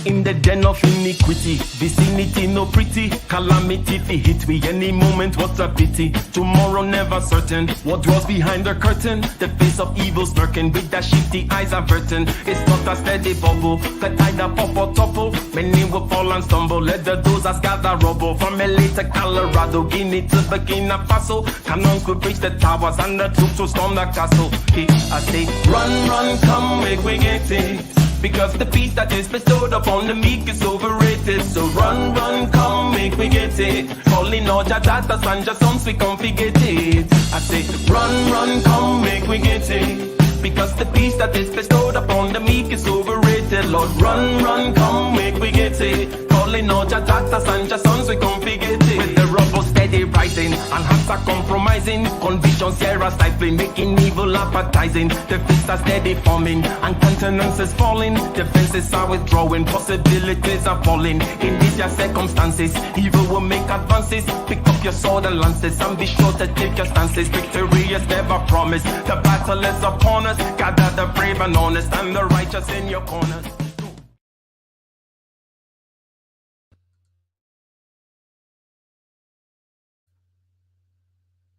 in the den of iniquity. Vicinity no pretty, calamity fi hit we any moment. What a pity. Tomorrow never certain. What dwells behind the curtain? The face of evil lurking with that shifty eyes averting. It's not a steady bubble, that either pop or topple. Many will fall and stumble. Let the dozers gather rubble. From LA to Colorado, Guinea to Burkina Faso. Cannons could reach the towers and the troops will storm the castle. I say, run, run, come, make we get it. Because the peace that is bestowed upon the meek is overrated. So run, run, come, make we get it. Calling all your daughters and your sons, we come forget it. I say, run, run, come, make we get it. Because the peace that is bestowed upon the meek is overrated. Lord, run, run, come, make we get it. Calling all your daughters and your sons, we come forget it. With the rubble steady rising, and hearts are compromising. Convictions here are stifling, making evil appetizing. The fists are steady forming, and countenance is falling. Defenses are withdrawing, possibilities are falling. In these your circumstances, evil will make advances. Pick up your sword and lances, and be sure to take your stances. Victory is never promised, the battle is upon us. Gather the brave and honest, and the righteous in your corners.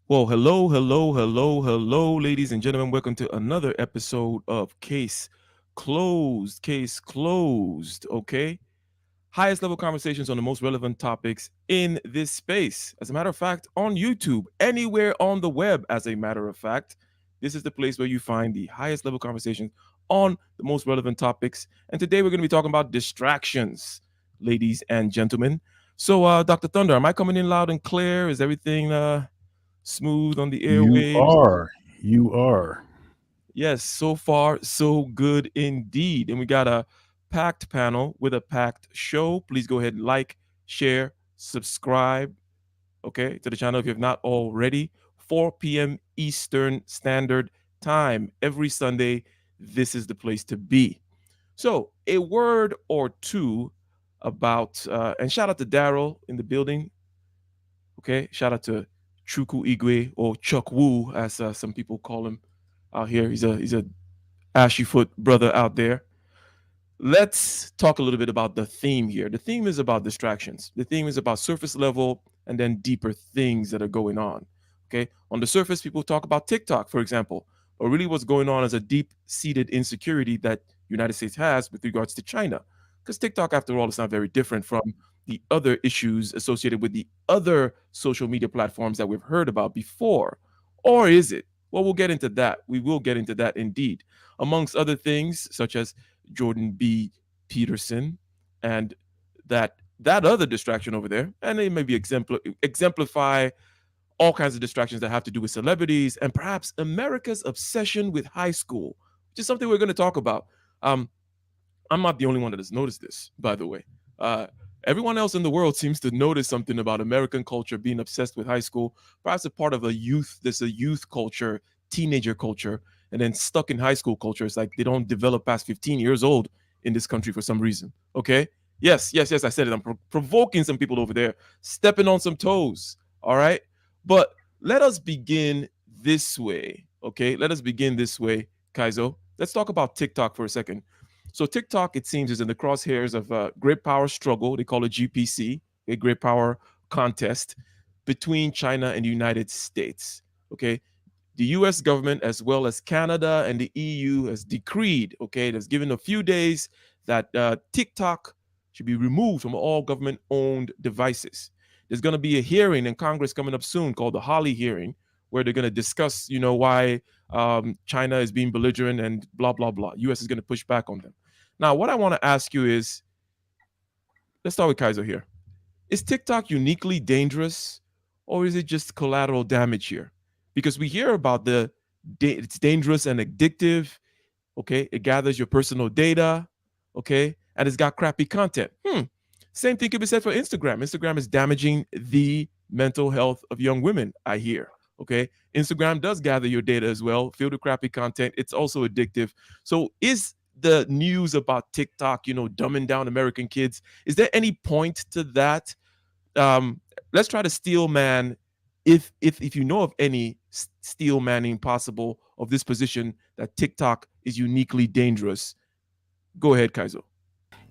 Well, hello, ladies and gentlemen. Welcome to another episode of Case Closed. Case Closed, okay? Highest level conversations on the most relevant topics in this space. As a matter of fact, on YouTube, anywhere on the web, as a matter of fact, this is the place where you find the highest level conversations on the most relevant topics. And today we're going to be talking about distractions, ladies and gentlemen. So, Dr. Thunder, am I coming in loud and clear? Is everything smooth on the airwaves? You are. Yes, so far, so good indeed. And we got a packed panel with a packed show. Please go ahead and like, share, subscribe, okay, to the channel if you have not already. 4 p.m. Eastern Standard Time every Sunday. This is the place to be. So, a word or two about, and shout out to Daryl in the building. Okay, shout out to Chuku Igwe, or Chuck Wu, as some people call him out here. He's a ashy foot brother out there. Let's talk a little bit about the theme here. The theme is about distractions. The theme is about surface level and then deeper things that are going on. Okay, on the surface, people talk about TikTok, for example, but really what's going on is a deep-seated insecurity that United States has with regards to China. Because TikTok, after all, is not very different from the other issues associated with the other social media platforms that we've heard about before. Or is it? Well, we'll get into that. We will get into that indeed. Amongst other things, such as Jordan B. Peterson and that other distraction over there. And they maybe exemplify all kinds of distractions that have to do with celebrities and perhaps America's obsession with high school, which is something we're going to talk about. I'm not the only one that has noticed this, by the way. Everyone else in the world seems to notice something about American culture being obsessed with high school. Perhaps a part of there's a youth culture, teenager culture, and then stuck in high school culture. It's like they don't develop past 15 years old in this country for some reason. Okay? Yes, I said it. I'm provoking some people over there, stepping on some toes. All right? But let us begin this way. Okay? Let us begin this way, Kaizo. Let's talk about TikTok for a second. So TikTok, it seems, is in the crosshairs of a great power struggle. They call it GPC, a great power contest between China and the United States. Okay, the U.S. government, as well as Canada and the EU, has decreed, okay, it has given a few days that TikTok should be removed from all government-owned devices. There's going to be a hearing in Congress coming up soon called the Holly hearing, where they're going to discuss, why China is being belligerent and blah, blah, blah. U.S. is going to push back on them. Now, what I want to ask you is, let's start with Kaiser here. Is TikTok uniquely dangerous, or is it just collateral damage here? Because we hear about it's dangerous and addictive, okay? It gathers your personal data, okay? And it's got crappy content. Same thing could be said for Instagram. Instagram is damaging the mental health of young women, I hear. Okay, Instagram does gather your data as well, filled with crappy content. It's also addictive. So is the news about TikTok, dumbing down American kids, is there any point to that? Let's try to steel man, if you know of any steel manning possible of this position that TikTok is uniquely dangerous. Go ahead, Kaizo.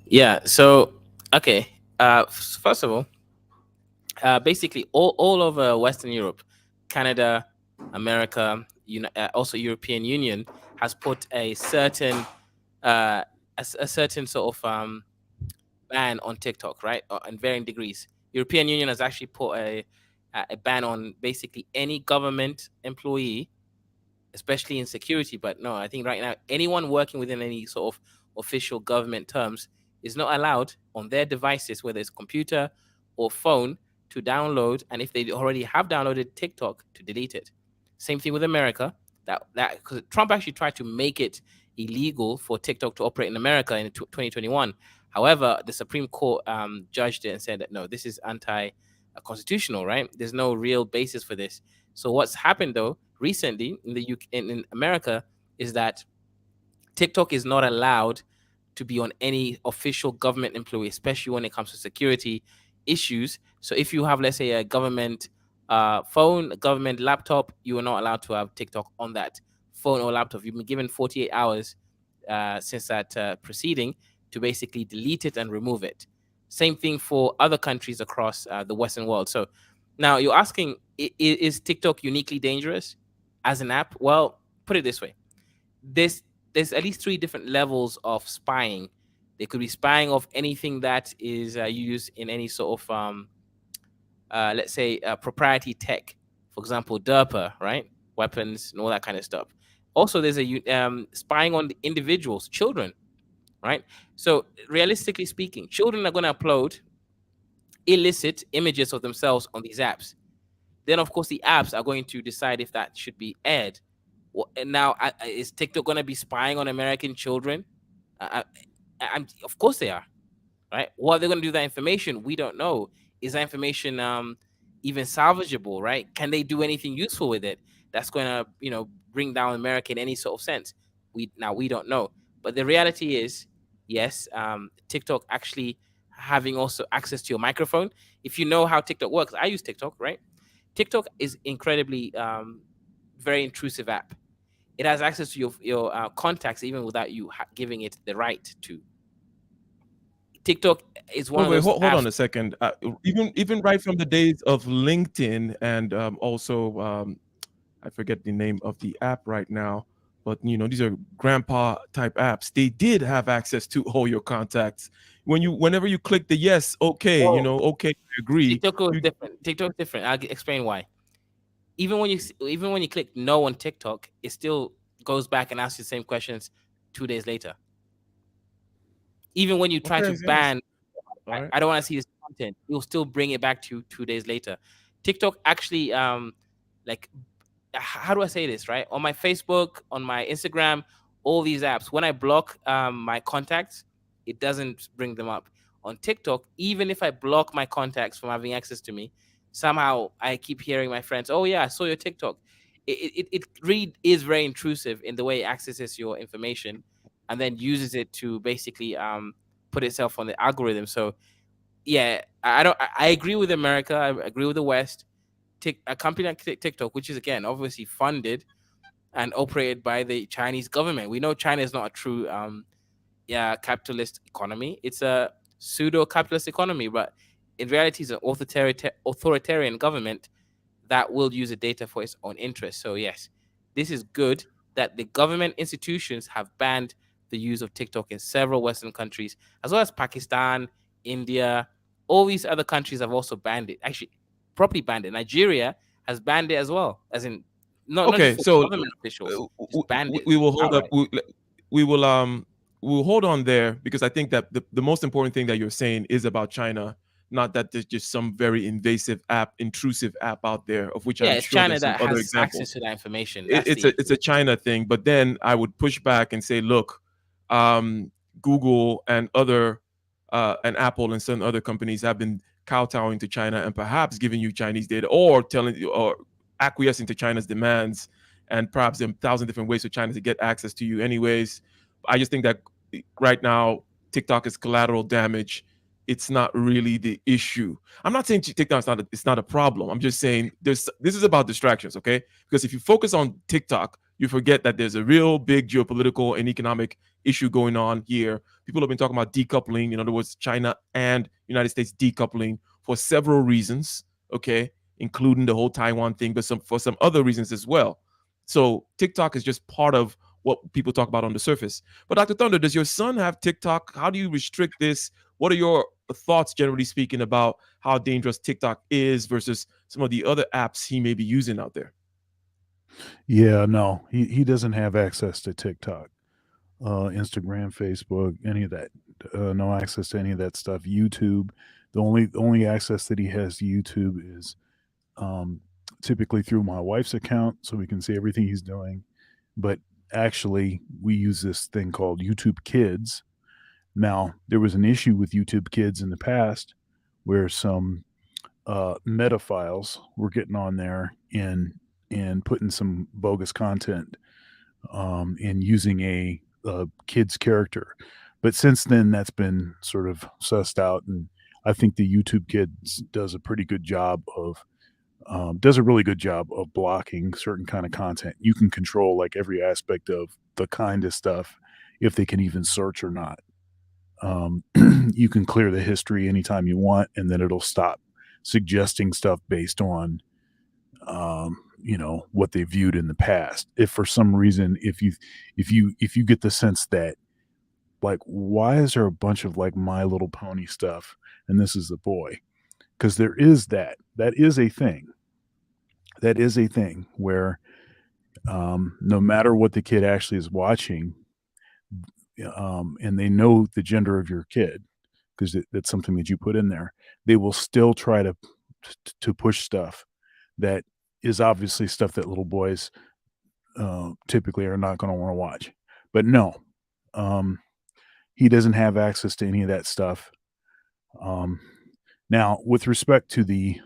Yeah. So okay. First of all, basically all over Western Europe, Canada, America, also European Union has put a certain a certain sort of ban on TikTok, right? In varying degrees. European Union has actually put a ban on basically any government employee, especially in security. But no, I think right now anyone working within any sort of official government terms is not allowed on their devices, whether it's computer or phone, to download. And if they already have downloaded TikTok, to delete it. Same thing with America. That because Trump actually tried to make it illegal for TikTok to operate in America in 2021. However, the Supreme Court judged it and said that no, this is anti-constitutional, right? There's no real basis for this. So what's happened though recently in the UK, in America, is that TikTok is not allowed to be on any official government employee, especially when it comes to security issues. So if you have, let's say, a government phone, a government laptop, you are not allowed to have TikTok on that phone or laptop. You've been given 48 hours since that proceeding to basically delete it and remove it. Same thing for other countries across the Western world. So now you're asking, is TikTok uniquely dangerous as an app? Well, put it this way: there's there's at least three different levels of spying. They could be spying of anything that is used in any sort of let's say proprietary tech, for example, DERPA, right? Weapons and all that kind of stuff. Also, there's spying on the individuals, children, right? So realistically speaking, children are going to upload illicit images of themselves on these apps. Then of course the apps are going to decide if that should be aired. And now is TikTok going to be spying on American children? Of course they are, right? What they're going to do with that information, we don't know. Is that information even salvageable, right? Can they do anything useful with it that's going to, bring down America in any sort of sense? We don't know. But the reality is, yes, TikTok actually having also access to your microphone. If you know how TikTok works, I use TikTok, right? TikTok is incredibly very intrusive app. It has access to your contacts even without you giving it the right to. TikTok is one Wait, of wait, those hold on apps. a second. Even right from the days of LinkedIn and also I forget the name of the app right now, but these are grandpa type apps. They did have access to all your contacts. Whenever you click the yes, okay, Oh, okay, I agree. TikTok was You different. TikTok is different. I'll explain why. Even when you click no on TikTok, it still goes back and asks you the same questions 2 days later. Even when you try to okay? Yes. ban, All right. I don't want to see this content, you'll still bring it back to you 2 days later. TikTok actually like how do I say this, right? On my Facebook, on my Instagram, all these apps, when I block my contacts, it doesn't bring them up. On TikTok, even if I block my contacts from having access to me, somehow I keep hearing my friends, "Oh yeah, I saw your TikTok." It really is very intrusive in the way it accesses your information, and then uses it to basically put itself on the algorithm. So yeah, I don't. I agree with America. I agree with the West. A company like TikTok, which is again obviously funded and operated by the Chinese government. We know China is not a true yeah, capitalist economy. It's a pseudo capitalist economy, but in reality, it's an authoritarian government that will use the data for its own interest. So yes, this is good that the government institutions have banned the use of TikTok in several Western countries, as well as Pakistan, India. All these other countries have also banned it. Actually, properly banned it. Nigeria has banned it as well, as in not just Okay, for so government officials, just banned it we will hold up. outright. We will we'll hold on there because I think that the most important thing that you're saying is about China, not that there's just some very invasive app, intrusive app out there, of which Yeah, I'm it's sure China there's some that other has access examples. to that information. That's It's the a issue. China thing, but then I would push back and say, look, Google and other and Apple and some other companies have been kowtowing to China and perhaps giving you Chinese data or telling you or acquiescing to China's demands and perhaps in a thousand different ways for China to get access to you anyways. I just think that right now TikTok is collateral damage. It's not really the issue. I'm not saying TikTok it's not a problem. I'm just saying this is about distractions, okay? Because if you focus on TikTok, you forget that there's a real big geopolitical and economic issue going on here. People have been talking about decoupling, in other words, China and United States decoupling for several reasons, okay, including the whole Taiwan thing, but for some other reasons as well. So TikTok is just part of what people talk about on the surface. But Dr. Thunder, does your son have TikTok? How do you restrict this? What are your thoughts, generally speaking, about how dangerous TikTok is versus some of the other apps he may be using out there? Yeah, no, he doesn't have access to TikTok, Instagram, Facebook, any of that. No access to any of that stuff. YouTube, the only access that he has to YouTube is um, typically through my wife's account, so we can see everything he's doing. But actually, we use this thing called YouTube Kids. Now, there was an issue with YouTube Kids in the past where some meta files were getting on there and putting some bogus content and using a kid's character. But since then, that's been sort of sussed out, and I think the YouTube Kids does a pretty good job of does a really good job of blocking certain kind of content. You can control like every aspect of the kind of stuff, if they can even search or not. You can clear the history anytime you want, and then it'll stop suggesting stuff based on what they viewed in the past. If for some reason, if you get the sense that, like, why is there a bunch of like My Little Pony stuff and this is the boy, because that is a thing, where no matter what the kid actually is watching, and they know the gender of your kid because that's something that you put in there, they will still try to push stuff that is obviously stuff that little boys typically are not going to want to watch. But no, he doesn't have access to any of that stuff. Now, with respect to the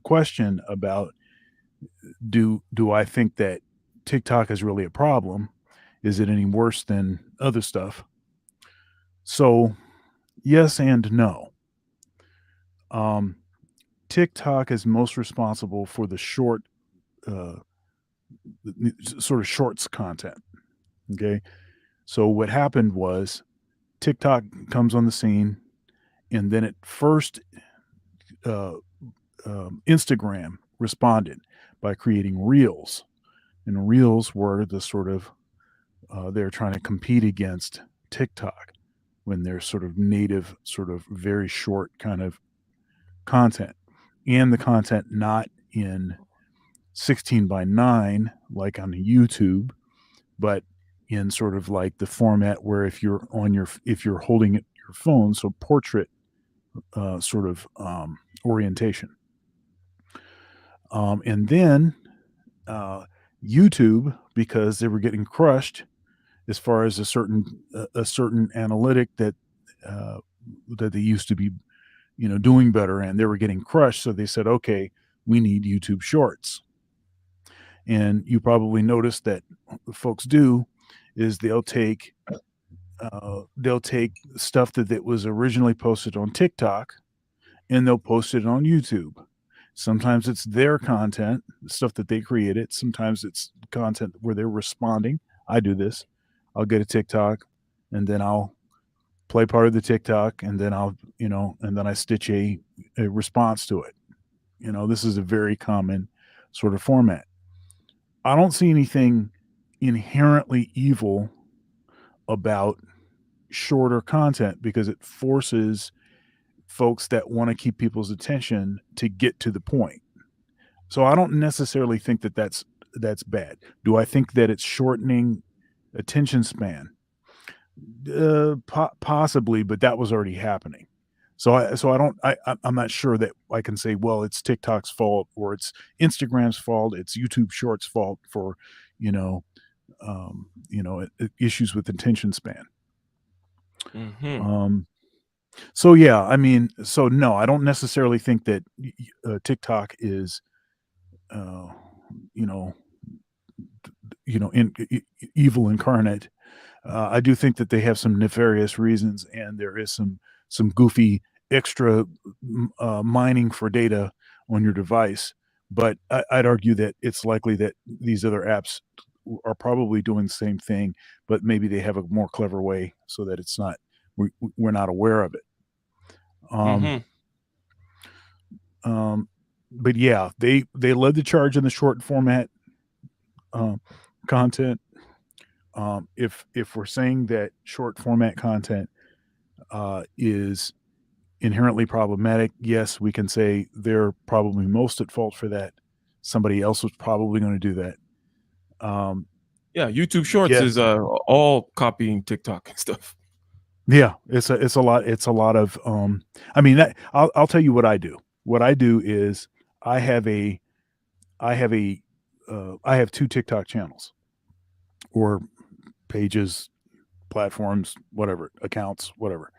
question about do I think that TikTok is really a problem? Is it any worse than other stuff? So, yes and no. TikTok is most responsible for the short, sort of shorts content. Okay. So, what happened was TikTok comes on the scene, and then at first, Instagram responded by creating Reels. And Reels were the sort of, they're trying to compete against TikTok when they're sort of native, sort of very short kind of content, and the content not in 16:9 like on YouTube, but in sort of like the format where if you're holding your phone, so portrait sort of orientation. And then YouTube, because they were getting crushed as far as a certain analytic that they used to be doing better, and they were getting crushed, so they said, okay, we need YouTube Shorts. And you probably noticed that folks do is they'll take stuff that was originally posted on TikTok and they'll post it on YouTube. Sometimes it's their content, stuff that they created. Sometimes it's content where they're responding. I do this. I'll get a TikTok and then I'll play part of the TikTok, and then and then I stitch a response to it. This is a very common sort of format. I don't see anything inherently evil about shorter content because it forces folks that want to keep people's attention to get to the point. So I don't necessarily think that that's bad. Do I think that it's shortening attention span? Possibly, but that was already happening. I'm not sure that I can say, well, it's TikTok's fault or it's Instagram's fault, it's YouTube Shorts fault for, issues with attention span. Mm-hmm. So yeah, I mean, so no, I don't necessarily think that TikTok is, evil incarnate. I do think that they have some nefarious reasons, and there is some goofy extra mining for data on your device. But I'd argue that it's likely that these other apps are probably doing the same thing, but maybe they have a more clever way so that it's not we're not aware of it. But yeah, they led the charge in the short format content. If we're saying that short format content is inherently problematic, yes, we can say they're probably most at fault for that. Somebody else was probably going to do that. Yeah, YouTube Shorts yes. is all copying TikTok and stuff. Yeah, it's a lot of I mean, I'll tell you what I do. What I do is I have two TikTok channels or pages, platforms, whatever, accounts, whatever.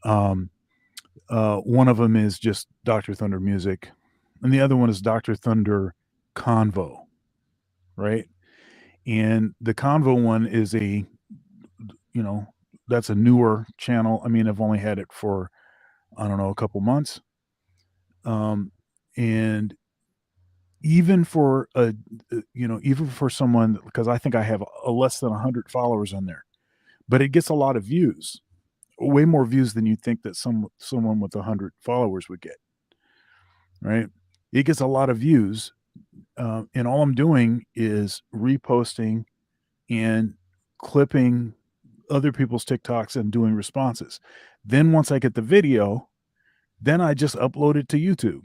One of them is just Dr. Thunder Music, and the other one is Dr. Thunder Convo, right? And the Convo one is that's a newer channel. I mean, I've only had it for, I don't know, a couple months. And even for even for someone, because I think I have a less than 100 followers on there, but it gets a lot of views, way more views than you think that someone with 100 followers would get. Right? It gets a lot of views, and all I'm doing is reposting and clipping other people's TikToks and doing responses. Then once I get the video, then I just upload it to YouTube,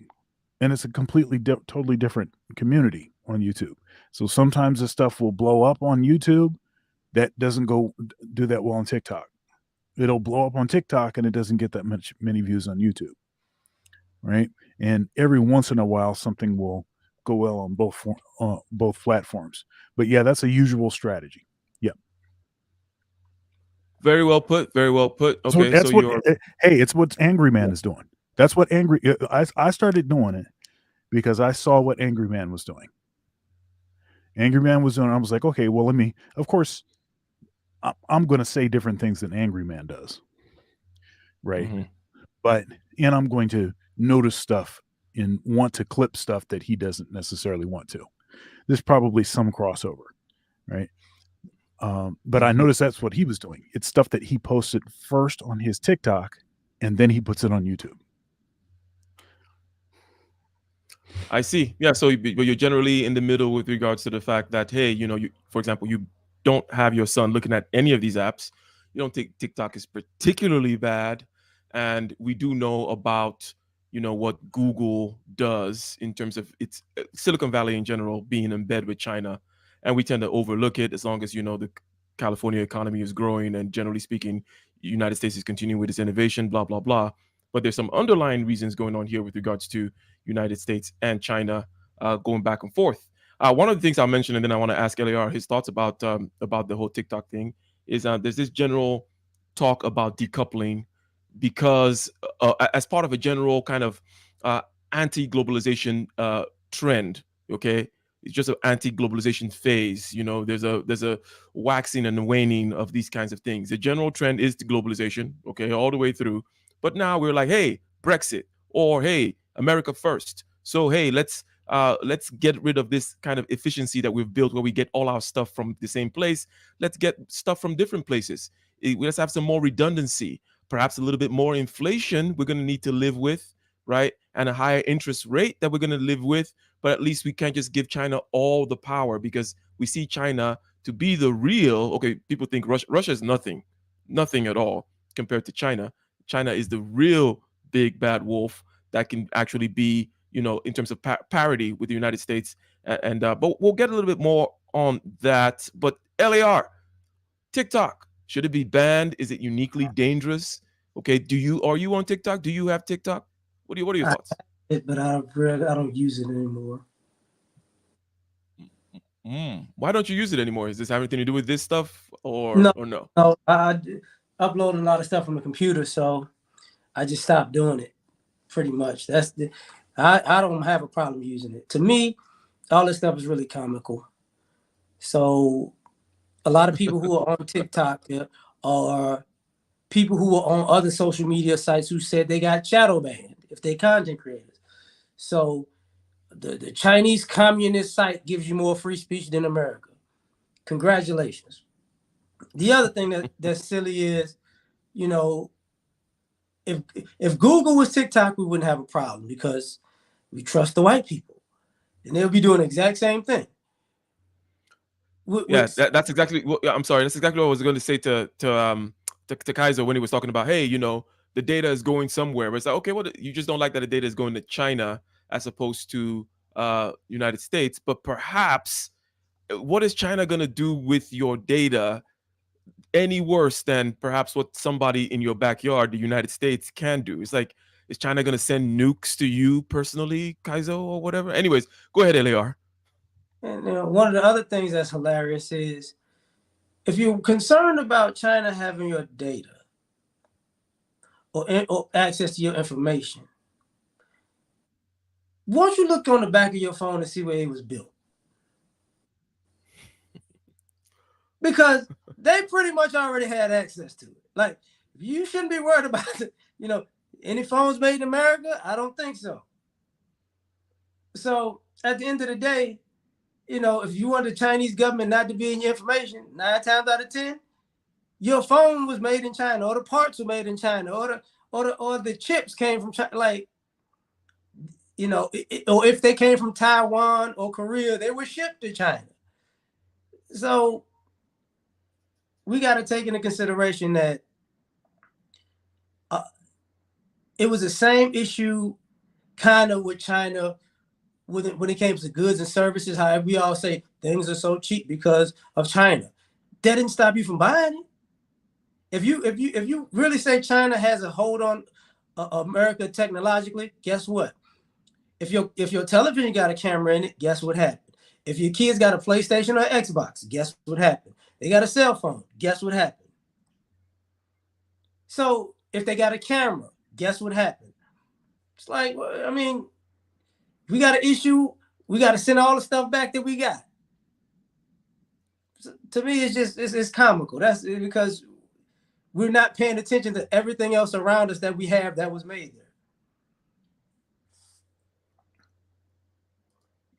and it's a completely totally different community on YouTube. So sometimes the stuff will blow up on YouTube that doesn't do that well on TikTok. It'll blow up on TikTok and it doesn't get that many views on YouTube, right? And every once in a while something will go well on both platforms. But yeah, that's a usual strategy. Yeah. Very well put. Very well put. Okay, it's what Angry Man is doing. That's what I started doing it because I saw what Angry Man was doing. Angry Man was doing. I was like, okay, well, of course, I'm going to say different things than Angry Man does, right? And I'm going to notice stuff and want to clip stuff that he doesn't necessarily want to. There's probably some crossover, right? But I noticed that's what he was doing. It's stuff that he posted first on his TikTok, and then he puts it on YouTube. I see. Yeah. So you're generally in the middle with regards to the fact that, hey, for example, you don't have your son looking at any of these apps. You don't think TikTok is particularly bad. And we do know about, what Google does in terms of its Silicon Valley in general being in bed with China. And we tend to overlook it as long as, the California economy is growing and generally speaking, the United States is continuing with its innovation, blah, blah, blah. But there's some underlying reasons going on here with regards to United States and China going back and forth. One of the things I'll mention, and then I want to ask LAR his thoughts about the whole TikTok thing, is there's this general talk about decoupling because as part of a general kind of anti-globalization trend, okay? It's just an anti-globalization phase. There's a waxing and waning of these kinds of things. The general trend is to globalization, okay, all the way through. But now we're like, hey, Brexit, or hey, America first. So hey, let's get rid of this kind of efficiency that we've built where we get all our stuff from the same place. Let's get stuff from different places. Let's have some more redundancy, perhaps a little bit more inflation we're going to need to live with, right? And a higher interest rate that we're going to live with. But at least we can't just give China all the power because we see China to be the real, okay, people think Russia is nothing at all compared to China. China is the real big bad wolf that can actually be, in terms of parity with the United States. But we'll get a little bit more on that. But LAR, TikTok, should it be banned? Is it uniquely dangerous? Okay, are you on TikTok? Do you have TikTok? What are your thoughts? But I don't use it anymore. Why don't you use it anymore? Is this having anything to do with this stuff or no? No, I upload a lot of stuff from the computer, so I just stopped doing it. Pretty much. I don't have a problem using it. To me, all this stuff is really comical. So a lot of people who are on TikTok are people who are on other social media sites who said they got shadow banned if they content creators. So the Chinese communist site gives you more free speech than America. Congratulations. The other thing that's silly is, if Google was TikTok, we wouldn't have a problem because we trust the white people, and they'll be doing the exact same thing. That's exactly what I'm sorry. That's exactly what I was going to say to Kaiser when he was talking about, hey, the data is going somewhere. But it's like, okay, well, you just don't like that the data is going to China as opposed to United States. But perhaps, what is China going to do with your data any worse than perhaps what somebody in your backyard, the United States, can do? It's like, is China going to send nukes to you personally, Kaiser, or whatever? Anyways, go ahead, LAR. And one of the other things that's hilarious is, if you're concerned about China having your data or access to your information, won't you look on the back of your phone and see where it was built? Because they pretty much already had access to it. Like, you shouldn't be worried about it. Any phones made in America? I don't think so. So at the end of the day, if you want the Chinese government not to be in your information, 9 times out of 10, your phone was made in China, or the parts were made in China, or the chips came from China. Like, or if they came from Taiwan or Korea, they were shipped to China. So we got to take into consideration that it was the same issue kind of with China when it came to goods and services. However, we all say things are so cheap because of China. That didn't stop you from buying it. If you really say China has a hold on America technologically, guess what? If your television got a camera in it, guess what happened? If your kids got a PlayStation or Xbox, guess what happened? They got a cell phone, guess what happened? So if they got a camera, guess what happened? It's like, I mean, we got an issue. We got to send all the stuff back that we got. So, to me, it's comical. That's because we're not paying attention to everything else around us that we have that was made there.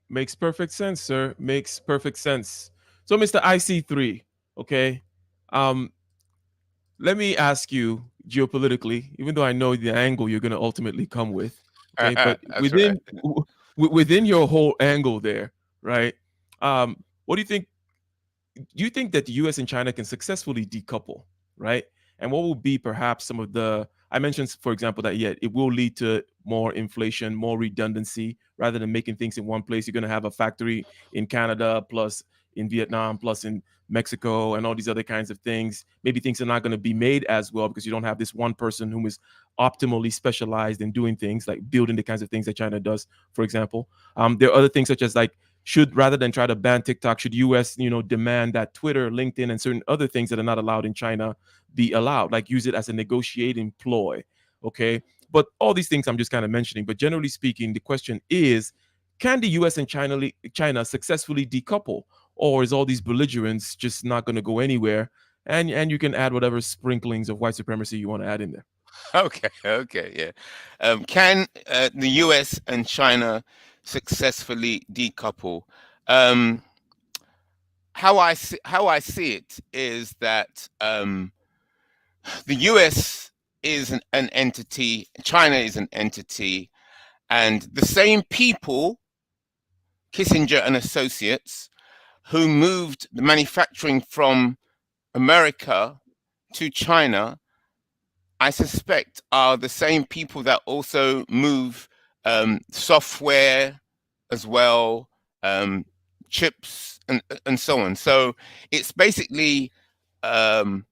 Makes perfect sense, sir. Makes perfect sense. So, Mr. IC3, okay, let me ask you geopolitically, even though I know the angle you're going to ultimately come with, okay, but within your whole angle there, right? What do you think? Do you think that the U.S. and China can successfully decouple, right? And what will be perhaps some of the, I mentioned, for example, that it will lead to more inflation, more redundancy, rather than making things in one place. You're going to have a factory in Canada, plus in Vietnam, plus in Mexico, and all these other kinds of things. Maybe things are not going to be made as well because you don't have this one person who is optimally specialized in doing things like building the kinds of things that China does, for example. There are other things such as like, rather than try to ban TikTok, should US, demand that Twitter, LinkedIn, and certain other things that are not allowed in China be allowed, like use it as a negotiating ploy, okay? But all these things I'm just kind of mentioning. But generally speaking, the question is, can the US and China successfully decouple? Or is all these belligerents just not going to go anywhere? And you can add whatever sprinklings of white supremacy you want to add in there. Okay, yeah. Can the US and China successfully decouple? How I see it is that the US is an entity, China is an entity, and the same people, Kissinger and associates, who moved the manufacturing from America to China, I suspect are the same people that also move software as well, chips and so on. So it's basically the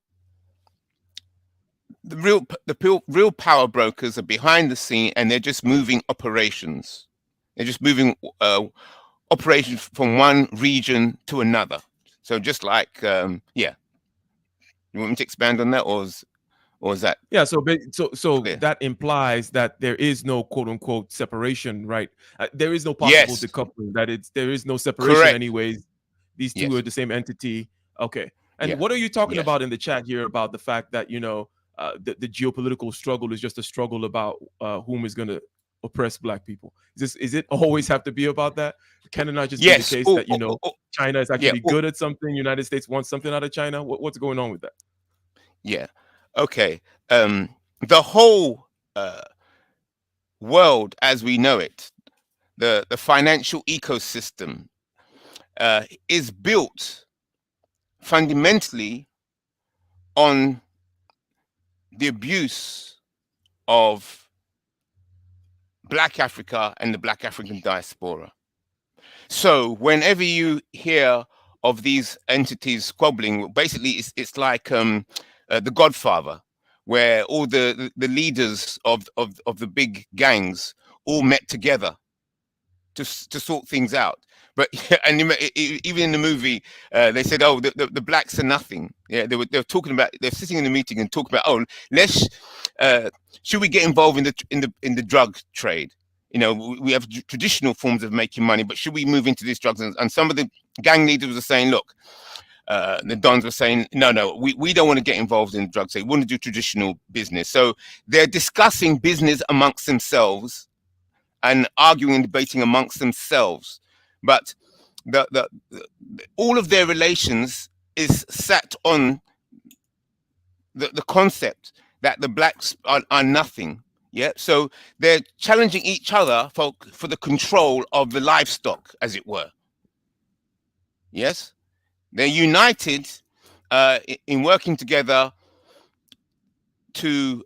real power brokers are behind the scene, and they're just moving operations. They're just moving operations from one region to another. So just like you want me to expand on that, or is that? Yeah, so that implies that there is no quote unquote separation, right? There is no possible decoupling. There is no separation. Correct. Anyways, these two are the same entity. Okay. And what are you talking about in the chat here about the fact that the geopolitical struggle is just a struggle about whom is going to oppress black people? Is it always have to be about that? Can it not just be the Yes. case that China is Yeah. actually good at something, United States wants something out of China? What's going on with that? Yeah. Okay. The whole world as we know it, the financial ecosystem, is built fundamentally on the abuse of Black Africa and the Black African diaspora. So whenever you hear of these entities squabbling, basically it's like The Godfather, where all the leaders of the big gangs all met together to sort things out. But and even in the movie, they said, "Oh, the blacks are nothing." Yeah, they were talking about. They're sitting in the meeting and talking about, "Oh, let's should we get involved in the drug trade? You know, we have traditional forms of making money, but should we move into these drugs?" And some of the gang leaders were saying, "Look." The dons were saying, no, we don't want to get involved in drugs. They want to do traditional business. So they're discussing business amongst themselves and arguing and debating amongst themselves. But all of their relations is sat on the concept that the blacks are nothing. Yeah, so they're challenging each other for the control of the livestock, as it were. Yes, they're united in working together to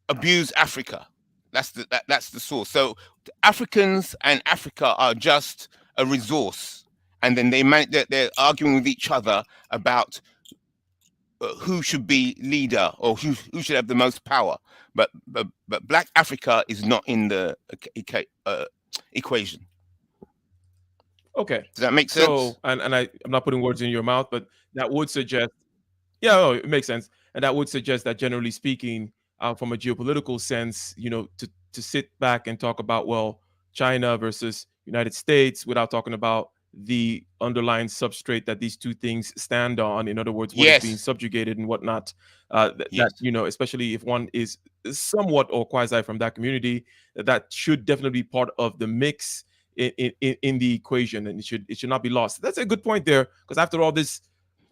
abuse Africa. That's the source. So Africans and Africa are just a resource, and then they're arguing with each other about who should be leader or who should have the most power. But Black Africa is not in the equation. Okay. Does that make sense? So, and I'm not putting words in your mouth, but that would suggest, yeah, it makes sense. And that would suggest that generally speaking, from a geopolitical sense, to sit back and talk about, well, China versus United States without talking about the underlying substrate that these two things stand on. In other words, what is being subjugated and whatnot. That, especially if one is somewhat or quasi from that community, that should definitely be part of the mix in the equation, and it should not be lost. That's a good point there, because after all, this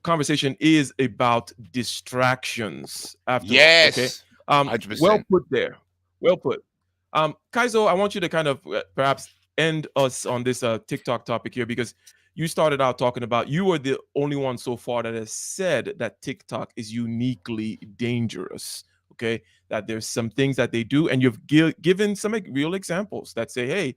conversation is about distractions. After all, okay. 100%. Well put there. Well put. Kaizo, I want you to kind of perhaps end us on this TikTok topic here, because you started out talking about, you are the only one so far that has said that TikTok is uniquely dangerous. Okay, that there's some things that they do, and you've given some real examples that say, hey,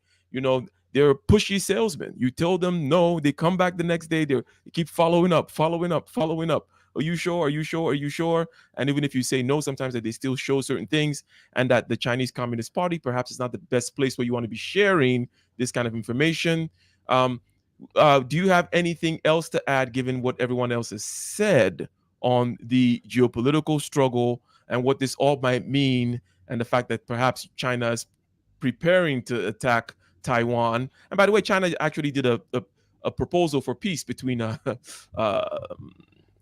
they're pushy salesmen. You tell them no, they come back the next day. They keep following up. Are you sure? Are you sure? Are you sure? And even if you say no, sometimes that they still show certain things, and that the Chinese Communist Party perhaps is not the best place where you want to be sharing this kind of information. Do you have anything else to add, given what everyone else has said on the geopolitical struggle and what this all might mean, and the fact that perhaps China is preparing to attack Taiwan? And by the way, China actually did a proposal for peace between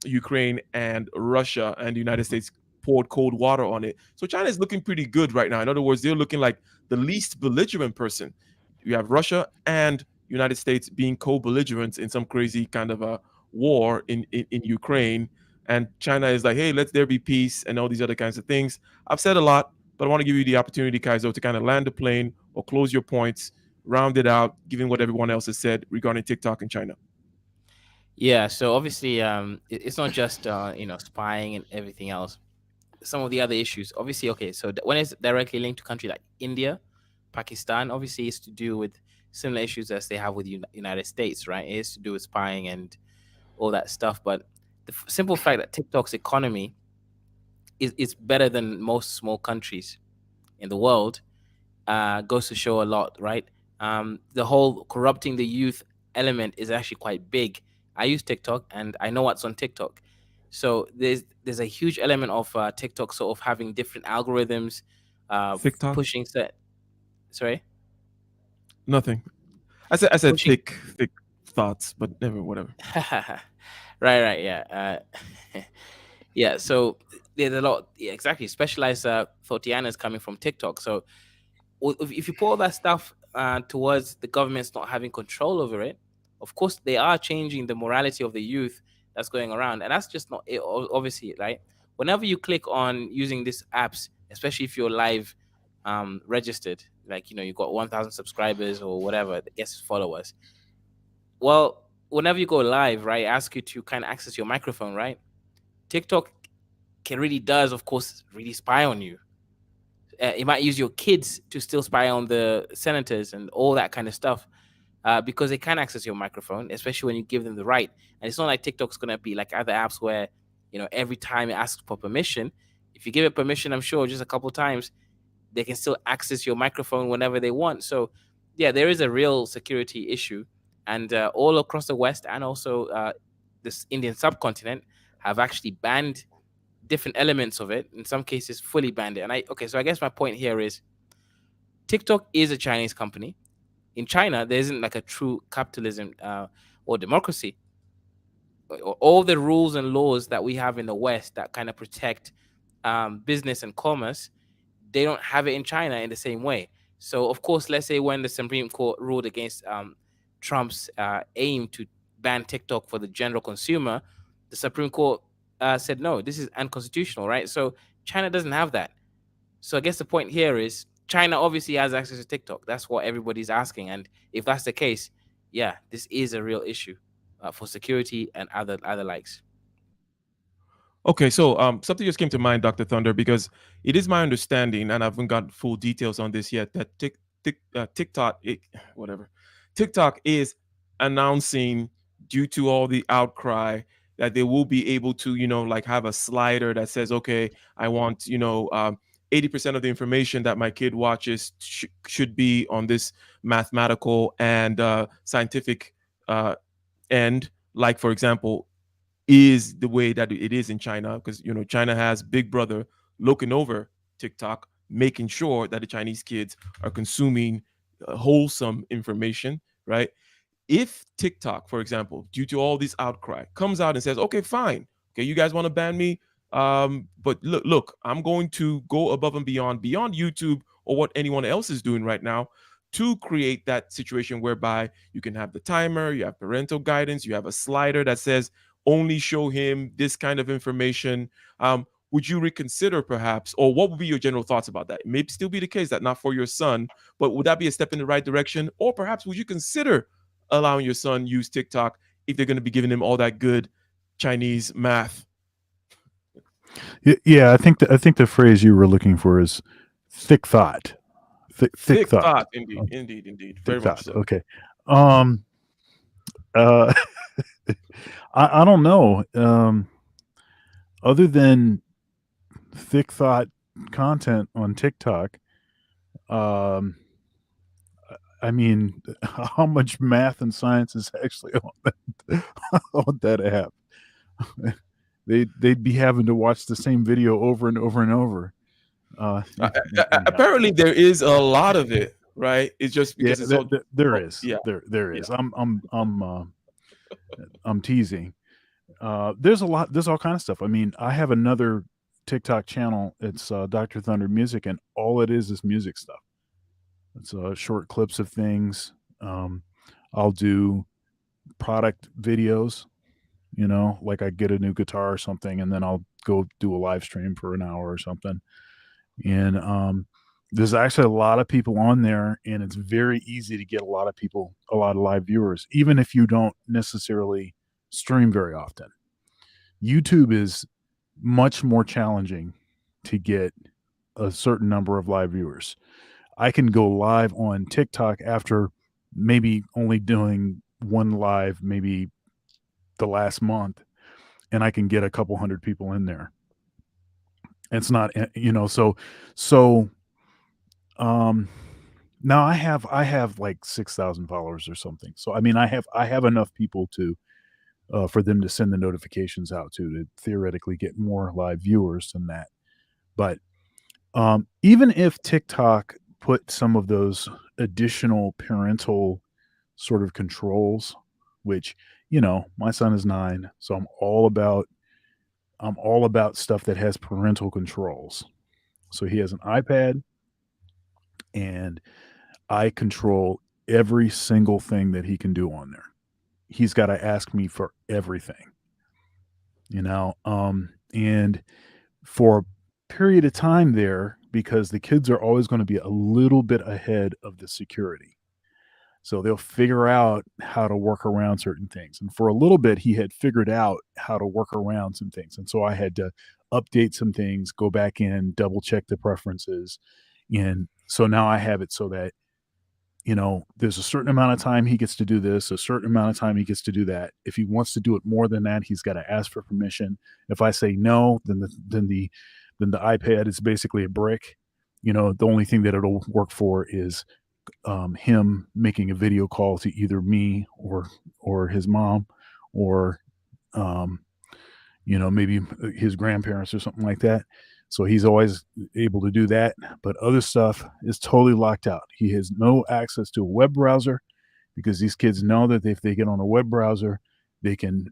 Ukraine and Russia, and the United States poured cold water on it. So China is looking pretty good right now. In other words, they're looking like the least belligerent person. You have Russia and United States being co-belligerents in some crazy kind of a war in Ukraine. And China is like, hey, let there be peace and all these other kinds of things. I've said a lot, but I want to give you the opportunity, Kaizo, to kind of land the plane or close your points, round it out, given what everyone else has said regarding TikTok in China. Yeah, so obviously, it's not just spying and everything else. Some of the other issues, obviously, okay. So when it's directly linked to country like India, Pakistan, obviously, it's to do with similar issues as they have with United States, right? It is to do with spying and all that stuff. But the simple fact that TikTok's economy is better than most small countries in the world goes to show a lot, right? The whole corrupting the youth element is actually quite big. I use TikTok and I know what's on TikTok. So there's a huge element of TikTok sort of having different algorithms, TikTok? pushing set. Sorry? Nothing. I said Pushing. thick thoughts, but never, whatever. Right, yeah. Yeah, so there's a lot, exactly, specialized Thotianas coming from TikTok. So if you put all that stuff towards the government's not having control over it, of course they are changing the morality of the youth that's going around, and that's just not it. Obviously, right? Whenever you click on using these apps, especially if you're live registered, like you got 1,000 subscribers or whatever, guess followers. Well, whenever you go live, right, ask you to kind of access your microphone, right? TikTok does, of course, really spy on you. It might use your kids to still spy on the senators and all that kind of stuff, because they can access your microphone, especially when you give them the right. And it's not like TikTok's gonna be like other apps where every time it asks for permission, if you give it permission, I'm sure just a couple times, they can still access your microphone whenever they want. So yeah, there is a real security issue, and all across the West and also this Indian subcontinent have actually banned different elements of it. In some cases, fully banned it. And so I guess my point here is TikTok is a Chinese company. In China, there isn't like a true capitalism or democracy. All the rules and laws that we have in the West that kind of protect business and commerce, they don't have it in China in the same way. So, of course, let's say when the Supreme Court ruled against Trump's aim to ban TikTok for the general consumer, the Supreme Court said, no, this is unconstitutional, right? So China doesn't have that. So I guess the point here is China obviously has access to TikTok. That's what everybody's asking. And if that's the case, yeah, this is a real issue for security and other likes. Okay, so something just came to mind, Dr. Thunder, because it is my understanding, and I haven't got full details on this yet, that TikTok is announcing, due to all the outcry, that they will be able to, like have a slider that says, okay, I want, 80% of the information that my kid watches should be on this mathematical and scientific end. Like, for example, is the way that it is in China, because China has Big Brother looking over TikTok, making sure that the Chinese kids are consuming wholesome information, right? If TikTok, for example, due to all this outcry, comes out and says, okay, fine, okay, you guys want to ban me, but look, I'm going to go above and beyond YouTube or what anyone else is doing right now to create that situation whereby you can have the timer, you have parental guidance, you have a slider that says only show him this kind of information. Would you reconsider perhaps, or what would be your general thoughts about that? It may still be the case that not for your son, but would that be a step in the right direction? Or perhaps would you consider allowing your son use TikTok if they're going to be giving him all that good Chinese math? Yeah, I think the phrase you were looking for is thick thought. Thick thought. Indeed, indeed. Thick Very much thought. so. Okay. I don't know. Other than thick thought content on TikTok, I mean, how much math and science is actually on that app? They'd be having to watch the same video over and over and over. Apparently, there is a lot of it, right? It's just because there is. Yeah, there is. I'm teasing. There's all kind of stuff. I mean, I have another TikTok channel. It's Dr. Thunder Music, and all it is music stuff. It's short clips of things. I'll do product videos, like I get a new guitar or something, and then I'll go do a live stream for an hour or something. And there's actually a lot of people on there, and it's very easy to get a lot of live viewers, even if you don't necessarily stream very often. YouTube is much more challenging to get a certain number of live viewers. I can go live on TikTok after maybe only doing one live, maybe the last month, and I can get a couple hundred people in there. It's not, so now I have like 6,000 followers or something. So, I mean, I have enough people to, for them to send the notifications out to theoretically get more live viewers than that. But even if TikTok put some of those additional parental sort of controls, which, my son is 9, so I'm all about stuff that has parental controls. So he has an iPad, and I control every single thing that he can do on there. He's got to ask me for everything, and for a period of time there, because the kids are always going to be a little bit ahead of the security. So they'll figure out how to work around certain things. And for a little bit, he had figured out how to work around some things. And so I had to update some things, go back in, double check the preferences. And so now I have it so that, there's a certain amount of time he gets to do this, a certain amount of time he gets to do that. If he wants to do it more than that, he's got to ask for permission. If I say no, then the iPad is basically a brick. The only thing that it'll work for is him making a video call to either me or his mom, or maybe his grandparents or something like that. So he's always able to do that, but other stuff is totally locked out. He has no access to a web browser, because these kids know that if they get on a web browser, they can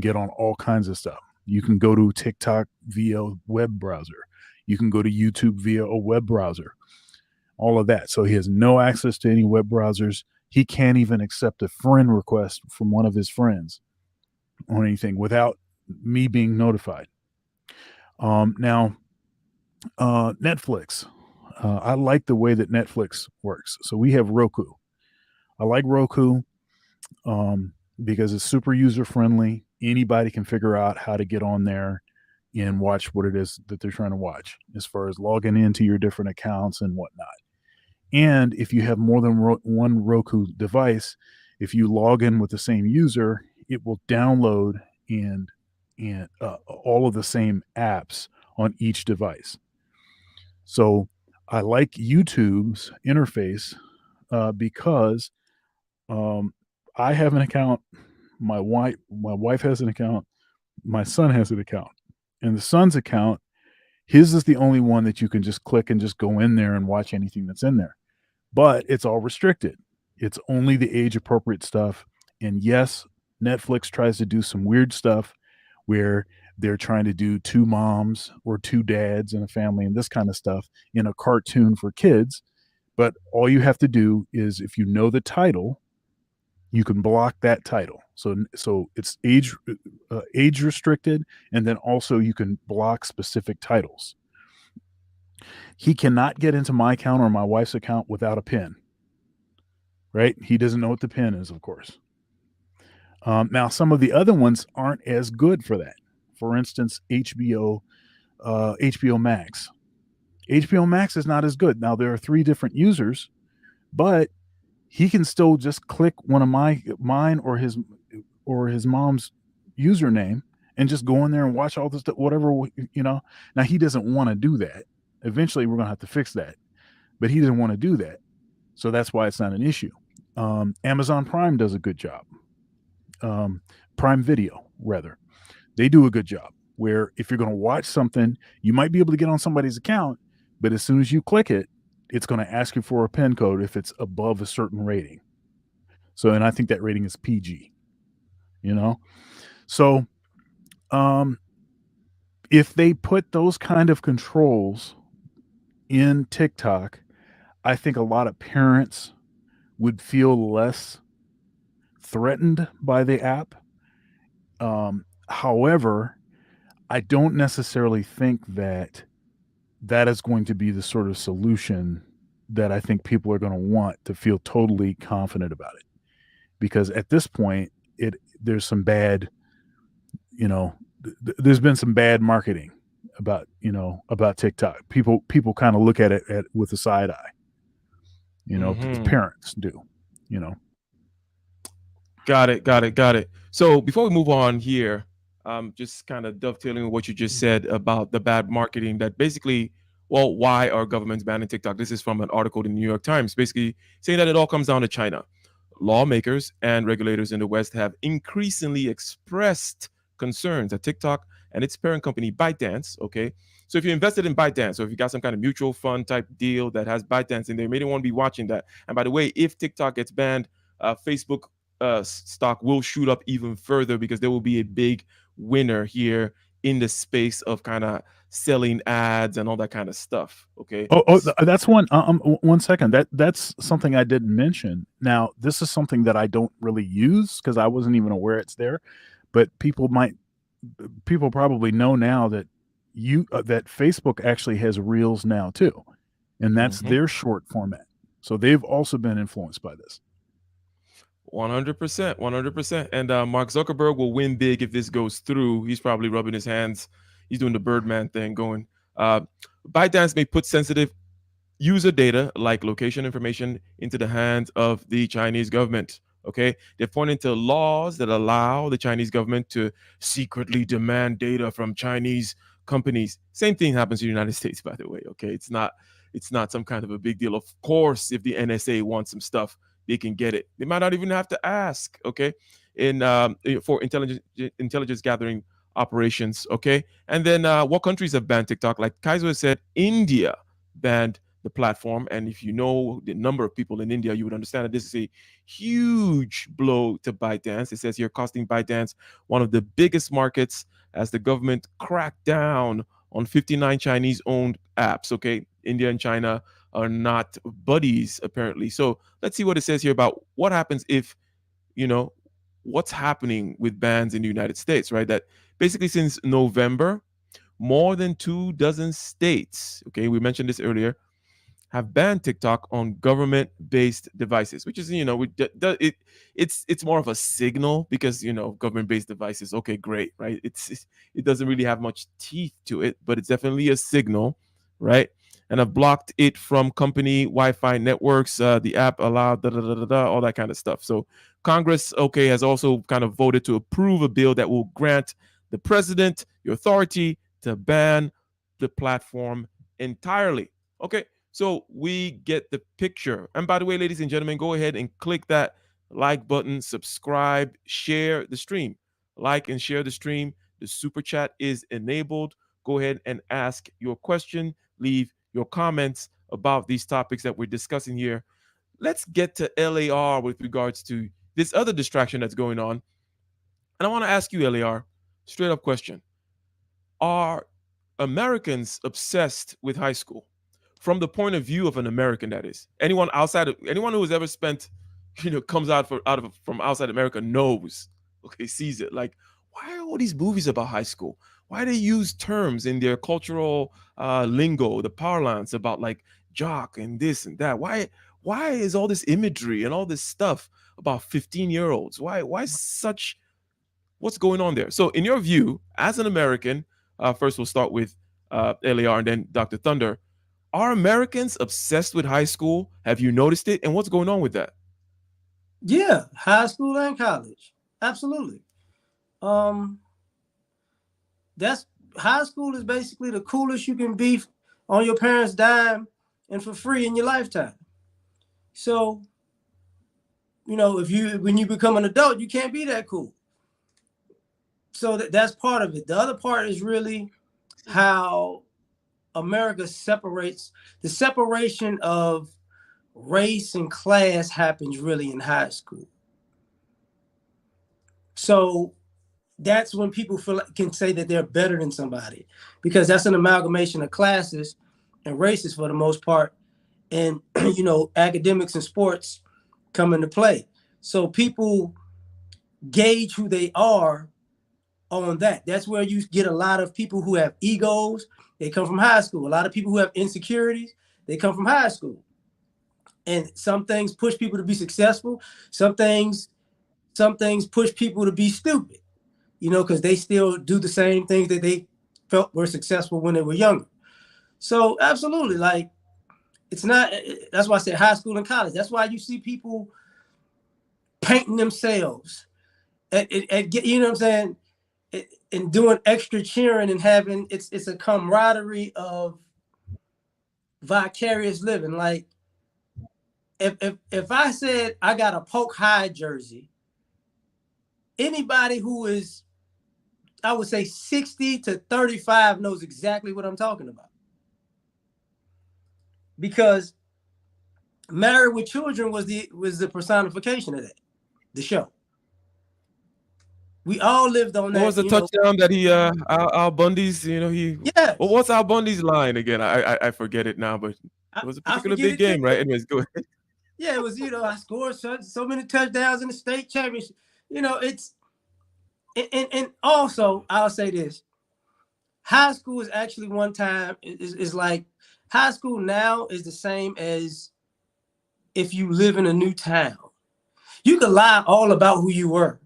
get on all kinds of stuff. You can go to TikTok via a web browser. You can go to YouTube via a web browser. All of that. So he has no access to any web browsers. He can't even accept a friend request from one of his friends or anything without me being notified. Now, Netflix. I like the way that Netflix works. So we have Roku. I like Roku because it's super user friendly. Anybody can figure out how to get on there and watch what it is that they're trying to watch, as far as logging into your different accounts and whatnot. And if you have more than one Roku device, if you log in with the same user, it will download and all of the same apps on each device. So I like YouTube's interface because I have an account, my wife has an account, my son has an account, and the son's account, his is the only one that you can just click and just go in there and watch anything that's in there. But it's all restricted. It's only the age appropriate stuff. And yes, Netflix tries to do some weird stuff where they're trying to do two moms or two dads in a family and this kind of stuff in a cartoon for kids. But all you have to do is, if you know the title, you can block that title. So it's age restricted, and then also you can block specific titles. He cannot get into my account or my wife's account without a PIN. Right? He doesn't know what the PIN is, of course. Now, some of the other ones aren't as good for that. For instance, HBO Max. HBO Max is not as good. Now, there are 3 different users, but he can still just click one of mine or his mom's username and just go in there and watch all this stuff, whatever, Now, he doesn't want to do that. Eventually, we're going to have to fix that, but he doesn't want to do that. So that's why it's not an issue. Amazon Prime does a good job. Prime Video, rather. They do a good job where if you're going to watch something, you might be able to get on somebody's account, but as soon as you click it, it's going to ask you for a PIN code if it's above a certain rating. So, and I think that rating is PG, So, if they put those kind of controls in TikTok, I think a lot of parents would feel less threatened by the app. However, I don't necessarily think that is going to be the sort of solution that I think people are going to want to feel totally confident about it. Because at this point, there's some bad, there's been some bad marketing about TikTok. People kind of look at it with a side eye. Parents do. Got it. So before we move on here, just kind of dovetailing with what you just said about the bad marketing, that basically, well, why are governments banning TikTok? This is from an article in the New York Times, basically saying that it all comes down to China. Lawmakers and regulators in the West have increasingly expressed concerns that TikTok and its parent company, ByteDance, okay? So if you're invested in ByteDance, or if you got some kind of mutual fund type deal that has ByteDance in there, you may want to be watching that. And by the way, if TikTok gets banned, Facebook stock will shoot up even further, because there will be a big winner here in the space of kind of selling ads and all that kind of stuff. Okay. That's one. 1 second. That's something I didn't mention. Now, this is something that I don't really use because I wasn't even aware it's there. But people probably know now that that Facebook actually has Reels now too, and that's their short format. So they've also been influenced by this. 100%, 100%. And Mark Zuckerberg will win big if this goes through. He's probably rubbing his hands. He's doing the Birdman thing going. ByteDance may put sensitive user data like location information into the hands of the Chinese government. Okay. They're pointing to laws that allow the Chinese government to secretly demand data from Chinese companies. Same thing happens in the United States, by the way. Okay. It's not some kind of a big deal. Of course, if the NSA wants some stuff, they can get it. They might not even have to ask. Okay. For intelligence gathering operations. Okay. And then what countries have banned TikTok? Like Kaiser said, India banned the platform. And if you know the number of people in India, you would understand that this is a huge blow to ByteDance. It says here costing ByteDance one of the biggest markets as the government cracked down on 59 Chinese-owned apps. Okay. India and China are not buddies, apparently. So let's see what it says here about what happens if, what's happening with bans in the United States, right? That basically since November, more than 24 states, okay, we mentioned this earlier, have banned TikTok on government-based devices, which is, it's more of a signal because, government-based devices, okay, great, right? It doesn't really have much teeth to it, but it's definitely a signal, right? And I've blocked it from company Wi-Fi networks. The app allowed all that kind of stuff. So Congress, okay, has also kind of voted to approve a bill that will grant the president the authority to ban the platform entirely. Okay, so we get the picture. And by the way, ladies and gentlemen, go ahead and click that like button, subscribe, share the stream. Like and share the stream. The super chat is enabled. Go ahead and ask your question. Leave your comments about these topics that we're discussing here. Let's get to LAR with regards to this other distraction that's going on. And I want to ask you, LAR, straight up question. Are Americans obsessed with high school? From the point of view of an American, that is. Anyone who has ever spent, comes from outside America knows, okay, sees it. Like, why are all these movies about high school? Why do they use terms in their cultural lingo, the parlance about like jock and this and that? Why is all this imagery and all this stuff about 15-year-olds? What's going on there? So in your view, as an American, first we'll start with LAR and then Dr. Thunder. Are Americans obsessed with high school? Have you noticed it? And what's going on with that? Yeah, high school and college. Absolutely. That's high school is basically the coolest you can be on your parents' dime and for free in your lifetime. So, when you become an adult, you can't be that cool. So that's part of it. The other part is really how America separates. The separation of race and class happens really in high school. So that's when people can say that they're better than somebody, because that's an amalgamation of classes and races for the most part. And, academics and sports come into play. So people gauge who they are on that. That's where you get a lot of people who have egos. They come from high school. A lot of people who have insecurities, they come from high school. And some things push people to be successful. Some things push people to be stupid, because they still do the same things that they felt were successful when they were younger. So absolutely, like, it's not, that's why I said high school and college. That's why you see people painting themselves and you know what I'm saying? And doing extra cheering and having, it's a camaraderie of vicarious living. Like, if I said I got a Polk High jersey, anybody who is, I would say 60 to 35 knows exactly what I'm talking about. Because Married with Children was the personification of that, the show. We all lived on What was that, the touchdown that he Al Bundy's? Yes. Well, what's Al Bundy's line again? I forget it now, but it was a I particular forget big it too. game, right? Anyways, go ahead. Yeah, it was, I scored so many touchdowns in the state championship. It's and also I'll say this. High school is actually one time is like high school now is the same as if you live in a new town. You could lie all about who you were.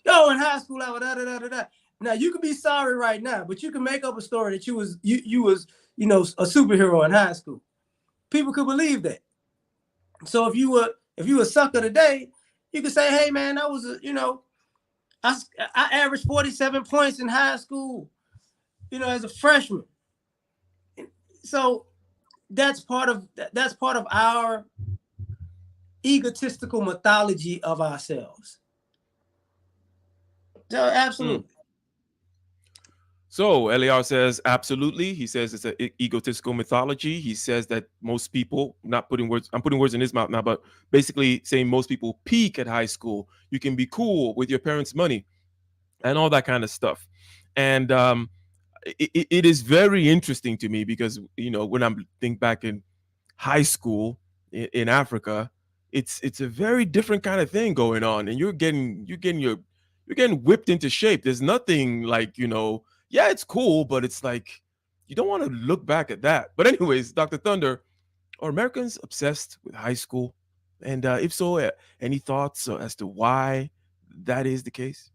Yo, in high school, I was da da da da da. Now you could be sorry right now, but you can make up a story that you was a superhero in high school. People could believe that. So if you were a sucker today, you could say, hey man, I was I averaged 47 points in high school, as a freshman. So that's part of our egotistical mythology of ourselves. So absolutely. So LAR says absolutely. He says it's an egotistical mythology. He says that most people, I'm putting words in his mouth now, but basically saying most people peak at high school. You can be cool with your parents' money and all that kind of stuff. And it is very interesting to me because, when I think back in high school in Africa, it's a very different kind of thing going on. And you're getting whipped into shape. There's nothing like, yeah, it's cool, but it's like you don't want to look back at that. But anyways, Dr. Thunder, are Americans obsessed with high school? And if so, any thoughts as to why that is the case?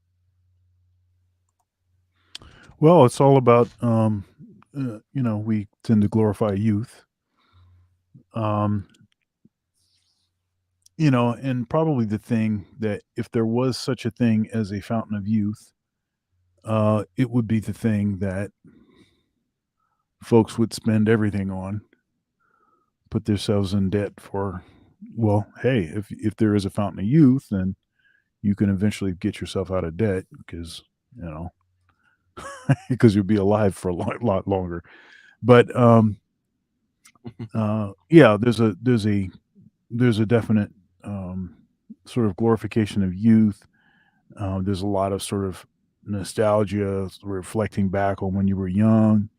Well, it's all about, we tend to glorify youth. And probably the thing that if there was such a thing as a fountain of youth, it would be the thing that folks would spend everything on, put themselves in debt for. Well, hey, if there is a fountain of youth, then you can eventually get yourself out of debt because because you'll be alive for a lot longer. But yeah, there's a definite sort of glorification of youth. There's a lot of sort of nostalgia, reflecting back on when you were young.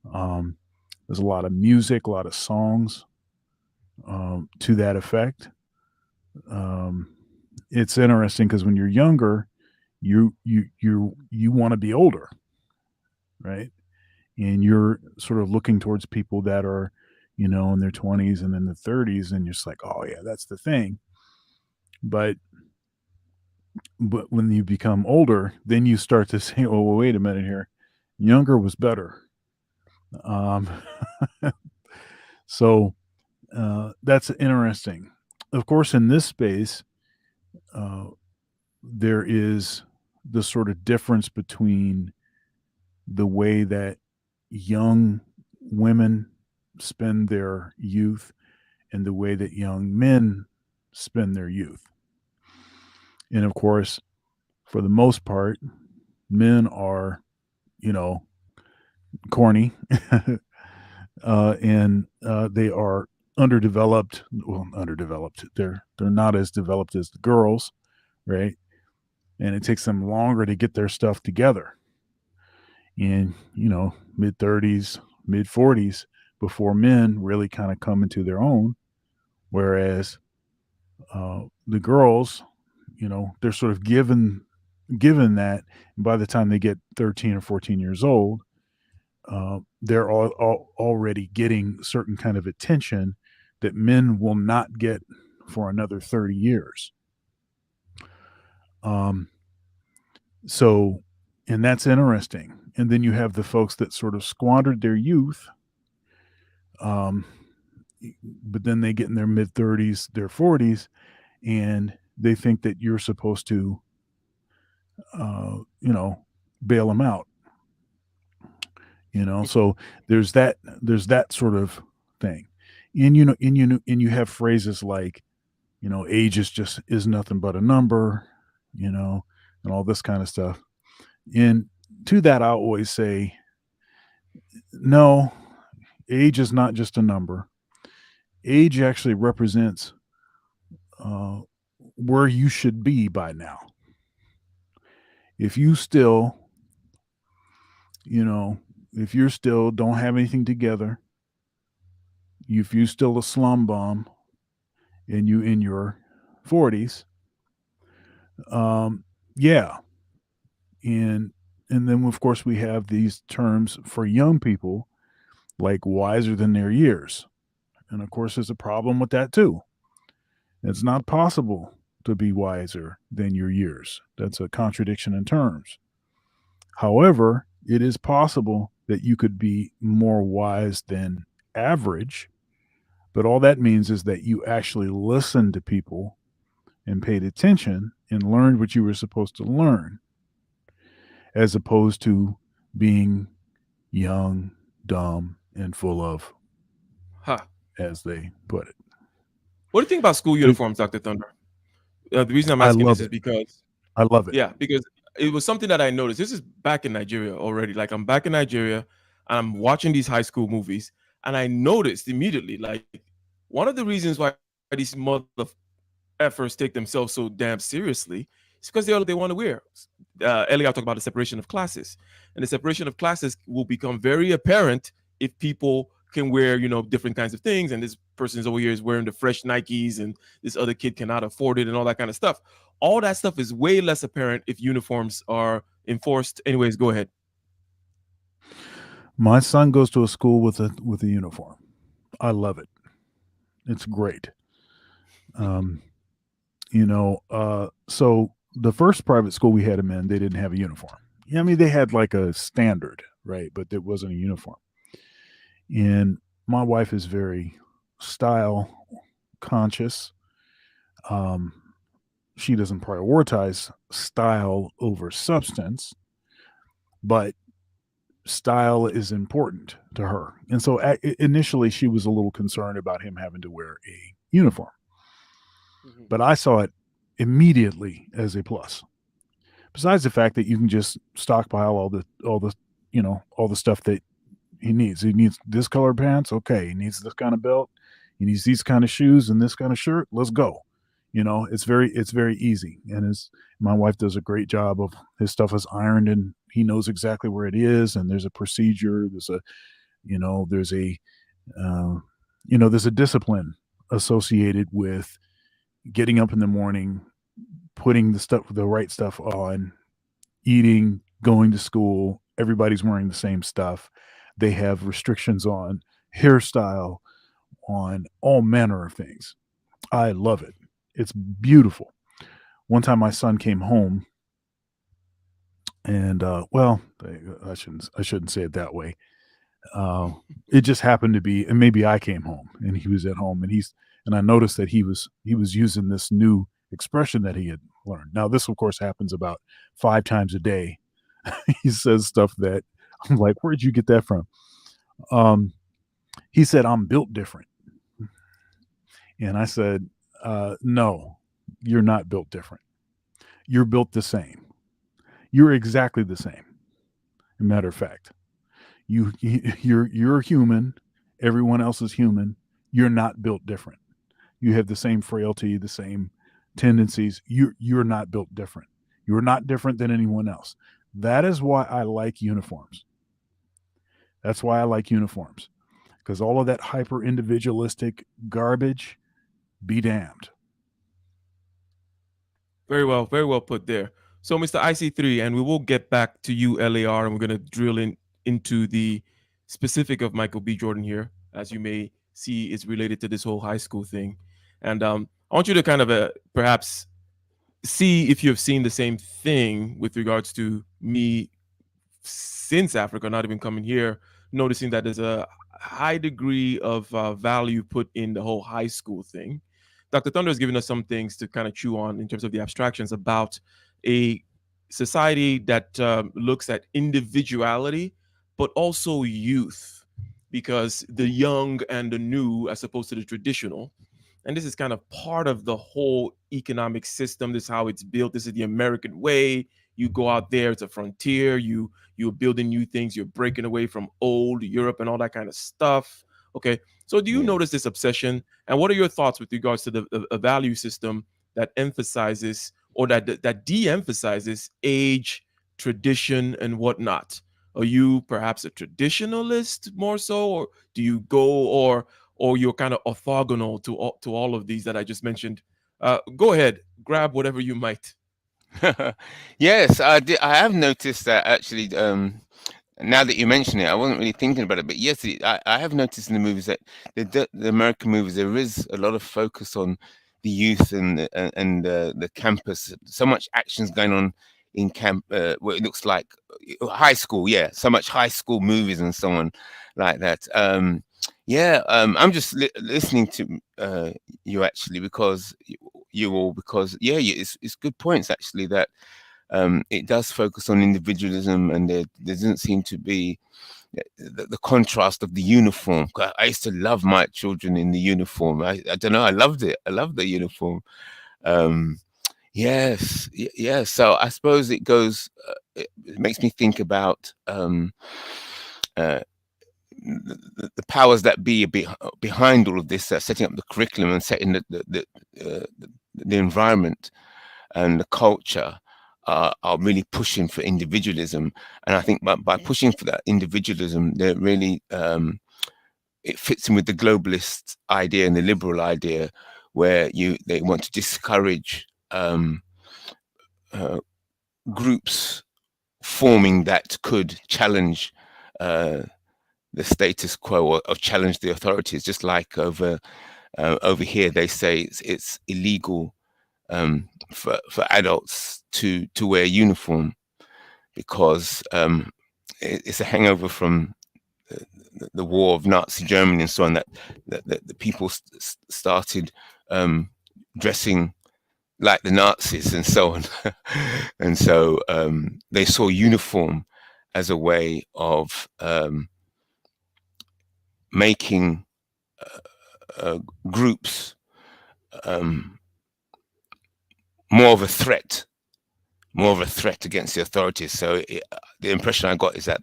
There's a lot of music, a lot of songs to that effect. It's interesting because when you're younger, you want to be older, right? And you're sort of looking towards people that are, in their 20s and in their 30s, and you're just like, oh yeah, that's the thing. But when you become older, then you start to say, oh, well, wait a minute here, younger was better. So that's interesting. Of course, in this space, there is the sort of difference between the way that young women spend their youth and the way that young men spend their youth. And of course, for the most part, men are, corny and they are underdeveloped. Well, underdeveloped. They're not as developed as the girls, right? And it takes them longer to get their stuff together. In mid 30s, mid 40s, before men really kind of come into their own. Whereas the girls, they're sort of given that, and by the time they get 13 or 14 years old, they're already getting certain kind of attention that men will not get for another 30 years. So, and that's interesting. And then you have the folks that sort of squandered their youth, but then they get in their mid 30s, their 40s, and they think that you're supposed to, bail them out. So there's that sort of thing. And you have phrases like, age is nothing but a number, and all this kind of stuff. And to that, I always say, no, age is not just a number. Age actually represents where you should be by now. If you still, you know, if you're still don't have anything together, if you still a slum bum and you in your 40s, yeah, and then of course we have these terms for young people like wiser than their years, and of course there's a problem with that too. It's not possible to be wiser than your years. That's a contradiction in terms. However, it is possible that you could be more wise than average, but all that means is that you actually listened to people and paid attention and learned what you were supposed to learn, as opposed to being young, dumb, and full of, Huh. as they put it. What do you think about school uniforms, Dr. Thunder? The reason I'm I asking love this is it. because, I love it. yeah, because it was something that I noticed. This is back in Nigeria already. Like, I'm back in Nigeria and I'm watching these high school movies, and I noticed immediately, like, one of the reasons why these mother effers take themselves so damn seriously is because they want to wear. Earlier, I talked about the separation of classes, and the separation of classes will become very apparent if people can wear, different kinds of things. And this person's over here is wearing the fresh Nikes, and this other kid cannot afford it, and all that kind of stuff. All that stuff is way less apparent if uniforms are enforced. Anyways, go ahead. My son goes to a school with a uniform. I love it. It's great. So the first private school we had him in, they didn't have a uniform. Yeah, I mean, they had like a standard, right? But there wasn't a uniform. And my wife is very style conscious. She doesn't prioritize style over substance, but style is important to her. And so initially she was a little concerned about him having to wear a uniform. But I saw it immediately as a plus. Besides the fact that you can just stockpile all the stuff that he needs. He needs this color pants, okay. He needs this kind of belt. He needs these kind of shoes and this kind of shirt. Let's go. It's very easy. And my wife does a great job of his stuff is ironed and he knows exactly where it is. And there's a procedure. There's a discipline associated with getting up in the morning, putting the right stuff on, eating, going to school. Everybody's wearing the same stuff. They have restrictions on hairstyle, on all manner of things. I love it. It's beautiful. One time my son came home and I shouldn't say it that way. It just happened to be, and maybe I came home and he was at home and I noticed that he was using this new expression that he had learned. Now this of course happens about 5 times a day. He says stuff that I'm like, where'd you get that from? He said, I'm built different. And I said, no, you're not built different. You're built the same. You're exactly the same. As a matter of fact, you're human. Everyone else is human. You're not built different. You have the same frailty, the same tendencies. You're not built different. You're not different than anyone else. That is why I like uniforms. That's why I like uniforms. Because all of that hyper individualistic garbage, be damned. Very well put there. So, Mr. IC3, and we will get back to you, LAR, and we're going to drill into the specific of Michael B. Jordan here, as you may see, is related to this whole high school thing. And I want you to kind of perhaps see if you've seen the same thing with regards to me since Africa, not even coming here, noticing that there's a high degree of value put in the whole high school thing. Dr. Thunder has given us some things to kind of chew on in terms of the abstractions about a society that looks at individuality, but also youth, because the young and the new as opposed to the traditional. And this is kind of part of the whole economic system. This is how it's built. This is the American way. You go out there, it's a frontier. You're building new things. You're breaking away from old Europe and all that kind of stuff. Okay. So do you notice this obsession? And what are your thoughts with regards to the value system that emphasizes or that de-emphasizes age tradition and whatnot. Are you perhaps a traditionalist more so, or do you go, or you're kind of orthogonal to all of these that I just mentioned? Go ahead, grab whatever you might. Yes, I did. I have noticed that actually. Now that you mention it, I wasn't really thinking about it, but yes, I have noticed in the movies that the American movies, there is a lot of focus on the youth and the campus. So much action's going on in camp. What it looks like high school. Yeah, so much high school movies and so on like that. Yeah, I'm just listening to you actually because you all because yeah, it's good points actually that it does focus on individualism, and there doesn't seem to be the contrast of the uniform. I used to love my children in the uniform. I don't know. I loved it. I loved the uniform. Yes, yeah. So I suppose it goes. It makes me think about the powers that be behind all of this, setting up the curriculum and setting the environment and the culture are really pushing for individualism. And I think by pushing for that individualism, they're really it fits in with the globalist idea and the liberal idea, where they want to discourage groups forming that could challenge the status quo or challenge the authorities. Just like over here, they say it's illegal for adults to wear uniform because it's a hangover from the war of Nazi Germany and so on, that the people started dressing like the Nazis and so on. And so they saw uniform as a way of making groups more of a threat against the authorities. So the impression I got is that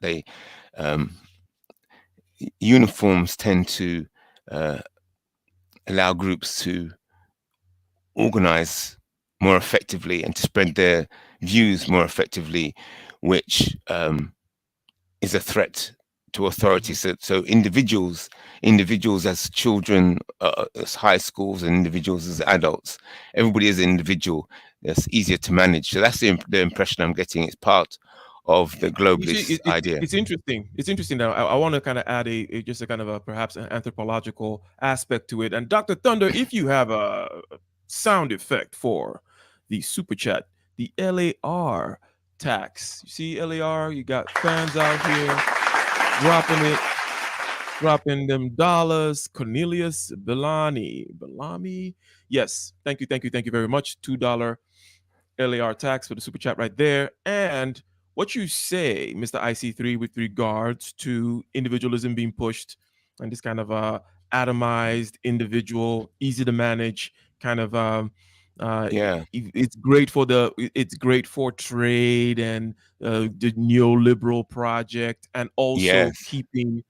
uniforms tend to allow groups to organize more effectively and to spread their views more effectively, which is a threat to authority. So individuals as children, as high schools, and individuals as adults, everybody is an individual. It's easier to manage. So that's the impression I'm getting. It's part of the globalist idea. It's interesting. It's interesting that I want to kind of add just a kind of a perhaps an anthropological aspect to it. And Dr. Thunder, if you have a sound effect for the super chat, the LAR tax. You see LAR, you got fans out here dropping them dollars. Cornelius Bellamy. Yes, thank you very much. $2 LAR tax for the super chat right there. And what you say, Mr. IC3, with regards to individualism being pushed and this kind of atomized individual, easy to manage kind of it's great for trade and the neoliberal project, and also keeping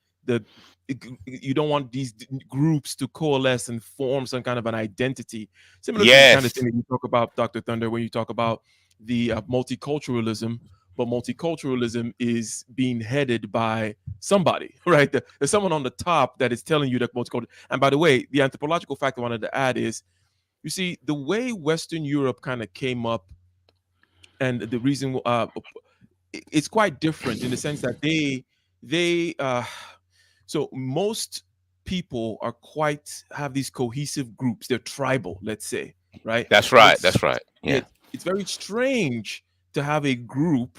you don't want these groups to coalesce and form some kind of an identity. Similar to the kind of thing that you talk about, Dr. Thunder, when you talk about the multiculturalism, but multiculturalism is being headed by somebody, right? There's someone on the top that is telling you that multicultural. And by the way, the anthropological fact I wanted to add is, you see, the way Western Europe kind of came up, and the reason it's quite different in the sense that so most people have these cohesive groups. They're tribal, let's say, right? That's right. Yeah. It's very strange to have a group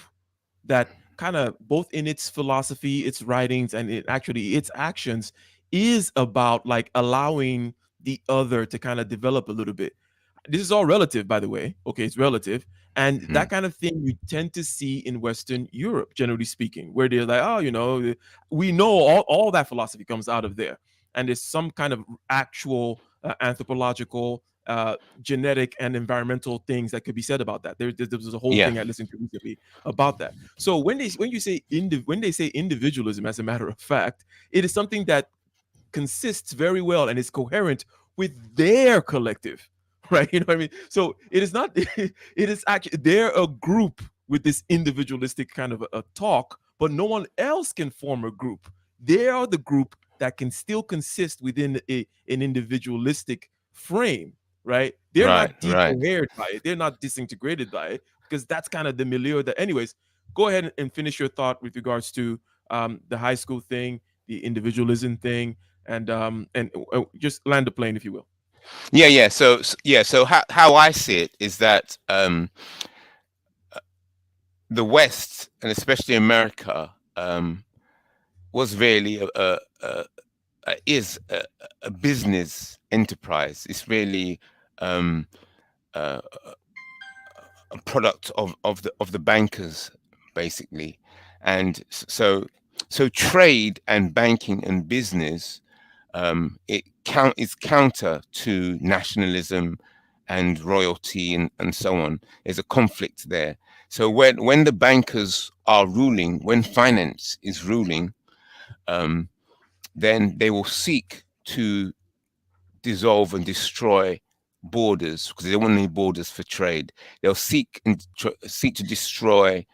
that kind of, both in its philosophy, its writings, and its actions, is about like allowing the other to kind of develop a little bit. This is all relative, by the way. Okay, it's relative. And that kind of thing you tend to see in Western Europe, generally speaking, where they're like, oh, we know all that philosophy comes out of there. And there's some kind of actual anthropological, genetic, and environmental things that could be said about that. There was a whole thing I listened to recently about that. So when they say individualism, as a matter of fact, it is something that consists very well and is coherent with their collective. Right, you know what I mean? So it is not. It is actually they're a group with this individualistic kind of a talk, but no one else can form a group. They are the group that can still consist within an individualistic frame, right? They're Right, not right. decohered by it. They're not disintegrated by it, because that's kind of the milieu that, anyways, go ahead and finish your thought with regards to the high school thing, the individualism thing, and just land the plane, if you will. Yeah. So how I see it is that the West, and especially America, was really is a business enterprise. It's really a product of the bankers, basically. And so trade and banking and business, is counter to nationalism and royalty and so on. There's a conflict there. So when the bankers are ruling, when finance is ruling, then they will seek to dissolve and destroy borders, because they don't want any borders for trade. They'll seek to destroy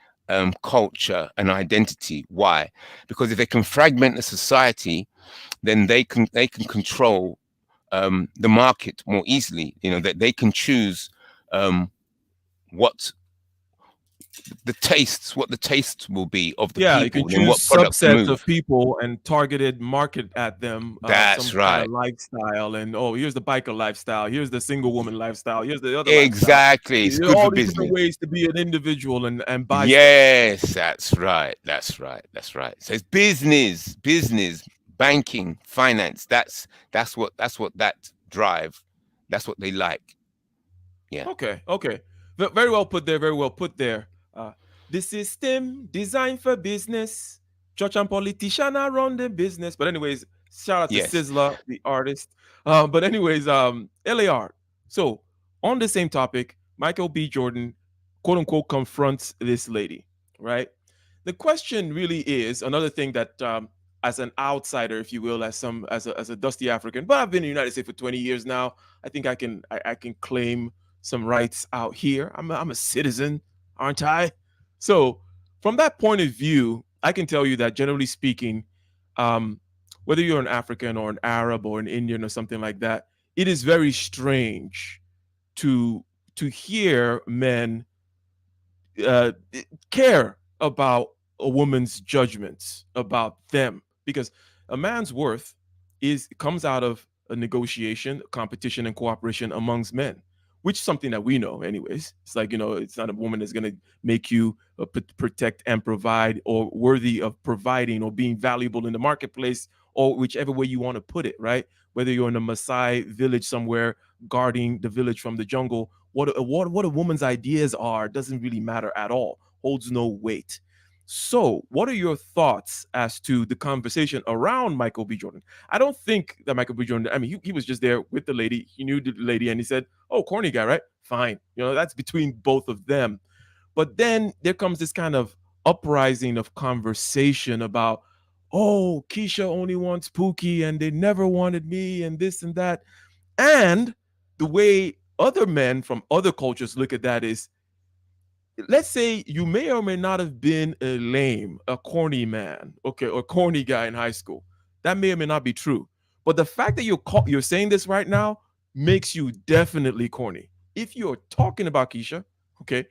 culture and identity. Why? Because if they can fragment a society, then they can control the market more easily. That they can choose what the tastes will be of the Yeah, you people, can and what choose product to subsets of move. people and targeted market at them That's some kind right. of lifestyle. And here's the biker lifestyle, here's the single woman lifestyle, here's the other lifestyle. Exactly. It's There are good for all these different business. ways to be an individual and buy stuff. Yes, that's right. So it's business, banking, finance. That's what that drive. That's what they like. Yeah. Okay. Very well put there. The system designed for business. Church and politician are run the business. But anyways, shout out to Yes. Sizzler, the artist. But anyways, LAR. So on the same topic, Michael B. Jordan, quote unquote, confronts this lady, right? The question really is another thing that, as an outsider, if you will, as a dusty African, but I've been in the United States for 20 years now. I think I can claim some rights out here. I'm a citizen, aren't I? So from that point of view, I can tell you that generally speaking, whether you're an African or an Arab or an Indian or something like that, it is very strange to hear men uh, care about a woman's judgments about them, because a man's worth comes out of a negotiation, competition, and cooperation amongst men, which is something that we know anyways. It's like, it's not a woman that's going to make you protect and provide, or worthy of providing, or being valuable in the marketplace, or whichever way you want to put it, right? Whether you're in a Maasai village somewhere guarding the village from the jungle, what a woman's ideas are doesn't really matter at all, holds no weight. So what are your thoughts as to the conversation around Michael B. Jordan? I don't think that Michael B. Jordan, I mean, he was just there with the lady. He knew the lady and he said, oh, corny guy, right? Fine. That's between both of them. But then there comes this kind of uprising of conversation about, oh, Keisha only wants Pookie and they never wanted me and this and that. And the way other men from other cultures look at that is, let's say you may or may not have been a corny man, okay, or corny guy in high school. That may or may not be true. But the fact that you're saying this right now makes you definitely corny. If you're talking about Keisha, okay,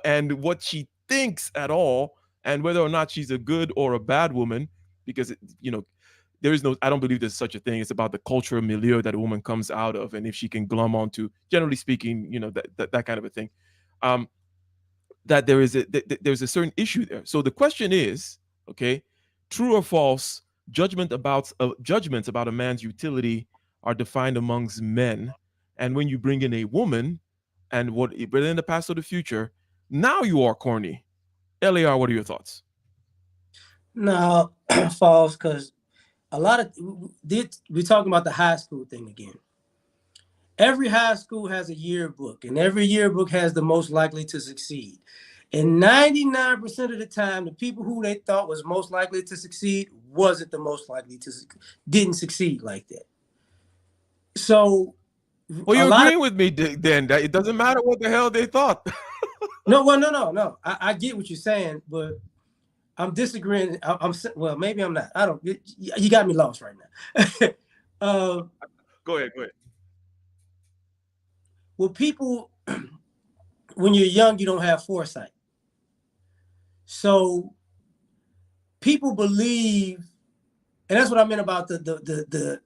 and what she thinks at all, and whether or not she's a good or a bad woman, because there is no, I don't believe there's such a thing. It's about the cultural milieu that a woman comes out of, and if she can glom onto, generally speaking, that kind of a thing. That there's a certain issue there. So the question is, okay, true or false, judgments about a man's utility are defined amongst men, and when you bring in a woman, and whether in the past or the future, now you are corny. LAR, what are your thoughts? No, false, because a lot of we're talking about the high school thing again. Every high school has a yearbook, and every yearbook has the most likely to succeed. And 99% of the time, the people who they thought was most likely to succeed wasn't the most likely to didn't succeed like that. So, well, you're agreeing with me then that it doesn't matter what the hell they thought. No, well, no. I get what you're saying, but I'm disagreeing. Well, maybe I'm not. I don't. You got me lost right now. Go ahead. Well, people, when you're young, you don't have foresight. So people believe, and that's what I meant about the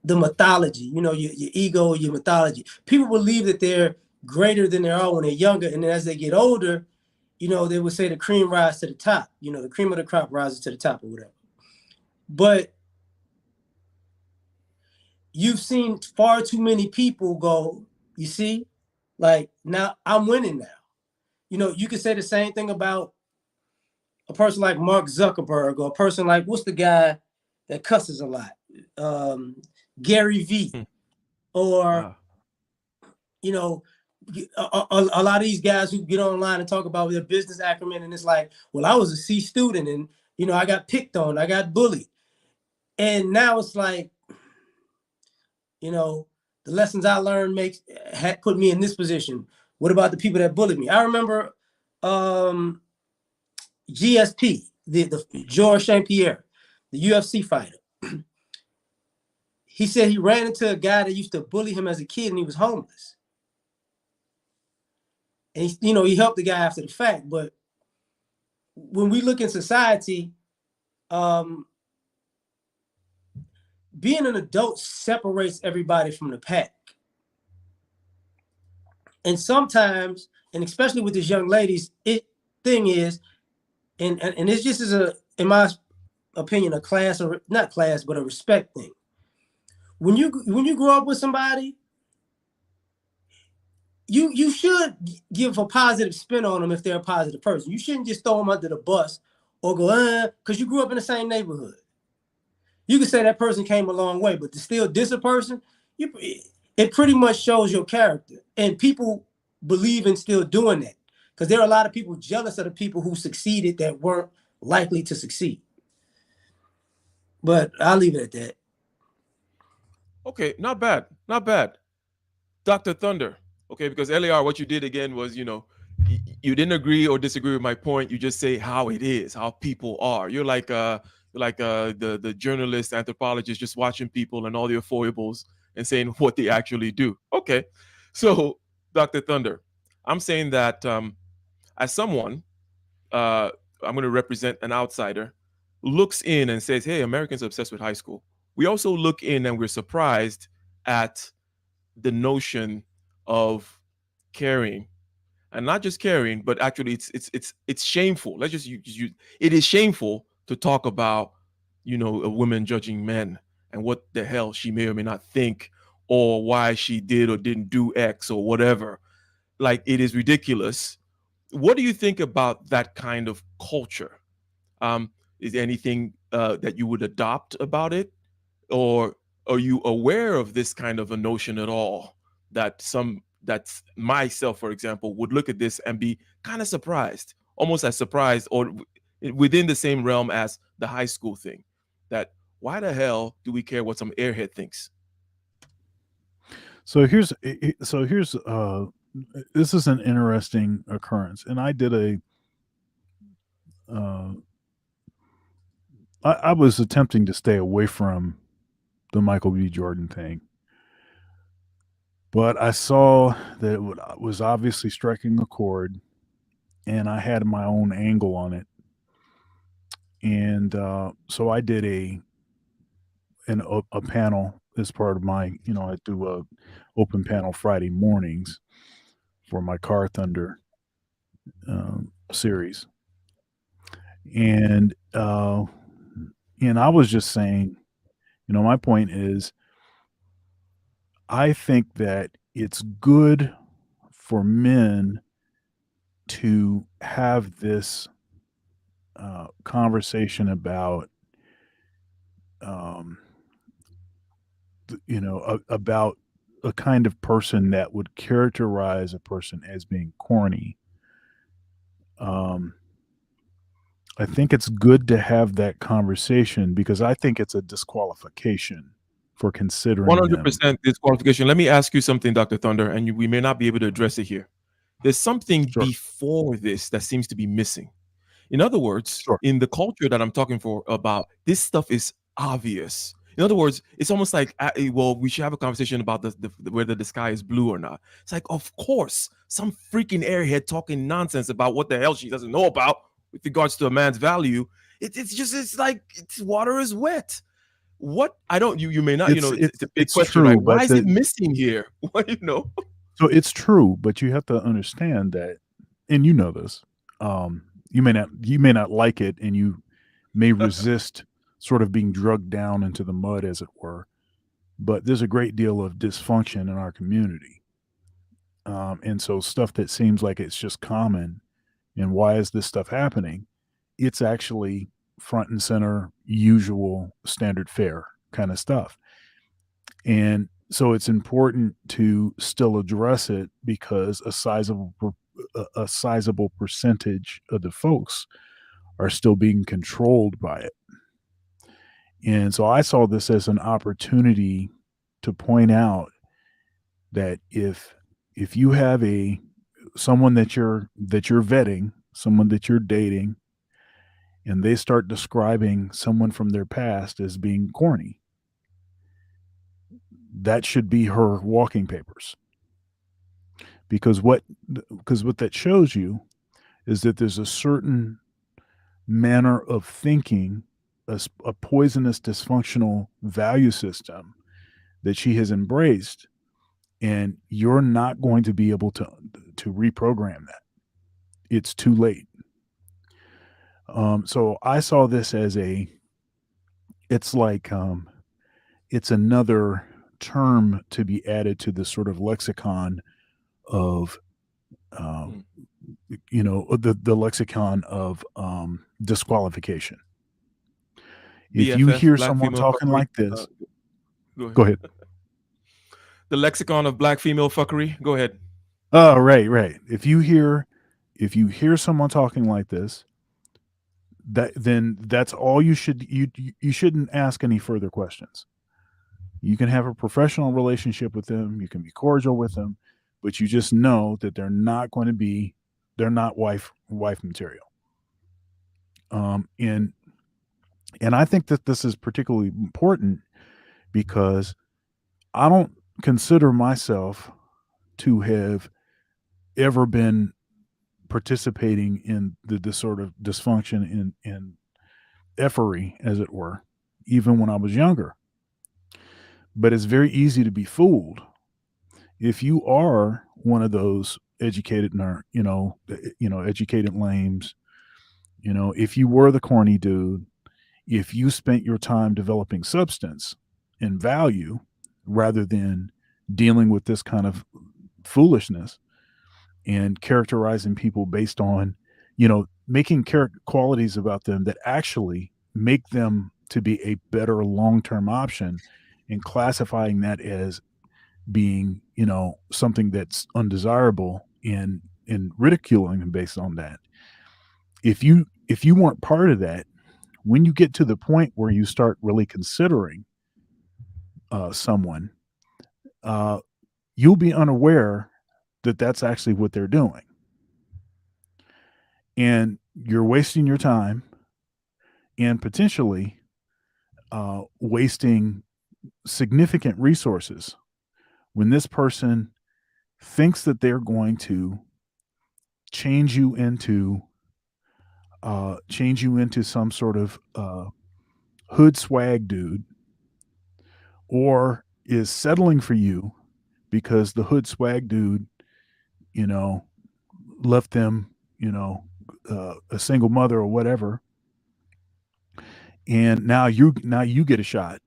mythology. You know, your ego, your mythology. People believe that they're greater than they are when they're younger, and then as they get older, you know, they would say the cream rises to the top. You know, the cream of the crop rises to the top or whatever. But you've seen far too many people go, you see, like, now I'm winning now. You know, you could say the same thing about a person like Mark Zuckerberg, or a person like, what's the guy that cusses a lot? Gary V. Or, you know, a lot of these guys who get online and talk about their business acumen, and it's like, well, I was a C student and, you know, I got picked on, I got bullied. And now it's like, you know, the lessons I learned had put me in this position. What about the people that bullied me? I remember GSP, the Georges St. Pierre, the UFC fighter. He said he ran into a guy that used to bully him as a kid, and he was homeless. And he helped the guy after the fact. But when we look in society, being an adult separates everybody from the pack. And sometimes, and especially with these young ladies, thing is, and it's just in my opinion, a class, or not class, but a respect thing. When you grow up with somebody, you should give a positive spin on them if they're a positive person. You shouldn't just throw them under the bus or go, because you grew up in the same neighborhood. You can say that person came a long way, but to still diss a person, it pretty much shows your character. And people believe in still doing that, because there are a lot of people jealous of the people who succeeded that weren't likely to succeed. But I'll leave it at that. Okay, not bad. Dr. Thunder. Okay, because LAR, what you did again was, you didn't agree or disagree with my point. You just say how it is, how people are. You're like the journalist, anthropologist, just watching people and all their foibles and saying what they actually do. Okay, so Dr. Thunder, I'm saying that as someone, I'm going to represent an outsider, looks in and says, hey, Americans are obsessed with high school. We also look in and we're surprised at the notion of caring, and not just caring, but actually it's shameful. Let's just use it is shameful to talk about, a woman judging men and what the hell she may or may not think, or why she did or didn't do X or whatever. Like, it is ridiculous. What do you think about that kind of culture? Is there anything that you would adopt about it? Or are you aware of this kind of a notion at all, that's myself, for example, would look at this and be kind of surprised, almost as surprised, or within the same realm as the high school thing, that why the hell do we care what some airhead thinks? So here's this is an interesting occurrence, and I did I was attempting to stay away from the Michael B. Jordan thing, but I saw that it was obviously striking a chord, and I had my own angle on it, and so I did a panel as part of my, I do a open panel Friday mornings for my Car Thunder series, and I was just saying, my point is, I think that it's good for men to have this conversation about, about a kind of person that would characterize a person as being corny. I think it's good to have that conversation, because I think it's a disqualification for considering 100% disqualification. Let me ask you something, Dr. Thunder, and we may not be able to address it here. There's something Sure. before this that seems to be missing. In other words, Sure. in the culture that I'm talking for about, this stuff is obvious. In other words, it's almost like, well, we should have a conversation about whether the sky is blue or not. It's like, of course, some freaking airhead talking nonsense about what the hell she doesn't know about with regards to a man's value. It's like water is wet. What I don't you may not, it's a big It's question, right? true, Why but is it missing here? What so it's true, but you have to understand that, and you know this. You may not like it, and you may resist sort of being drugged down into the mud, as it were. But there's a great deal of dysfunction in our community, and so stuff that seems like it's just common, and why is this stuff happening? It's actually front and center, usual, standard fare kind of stuff. And so it's important to still address it because a sizable percentage of the folks are still being controlled by it. And so I saw this as an opportunity to point out that if you have someone that you're vetting, someone that you're dating, and they start describing someone from their past as being corny, that should be her walking papers. Because what that shows you is that there's a certain manner of thinking, a poisonous, dysfunctional value system that she has embraced, and you're not going to be able to reprogram that. It's too late. So I saw this as it's another term to be added to the sort of lexicon of the lexicon of disqualification. If you BFF, hear black someone female talking fuckery? like this, Go ahead. go ahead. The lexicon of black female fuckery. Go ahead. Oh, right. If you hear someone talking like this, then that's all you shouldn't ask any further questions. You can have a professional relationship with them, you can be cordial with them, but you just know that they're not wife material. And I think that this is particularly important because I don't consider myself to have ever been participating in this sort of dysfunction in effery, as it were, even when I was younger. But it's very easy to be fooled if you are one of those educated educated lames. If you were the corny dude, if you spent your time developing substance and value rather than dealing with this kind of foolishness and characterizing people based on, making qualities about them that actually make them to be a better long-term option, and classifying that as being, something that's undesirable, and ridiculing them based on that. If you weren't part of that, when you get to the point where you start really considering someone, you'll be unaware that that's actually what they're doing. And you're wasting your time and potentially wasting significant resources when this person thinks that they're going to change you into some sort of hood swag dude, or is settling for you because the hood swag dude, left them, a single mother or whatever, and now you get a shot,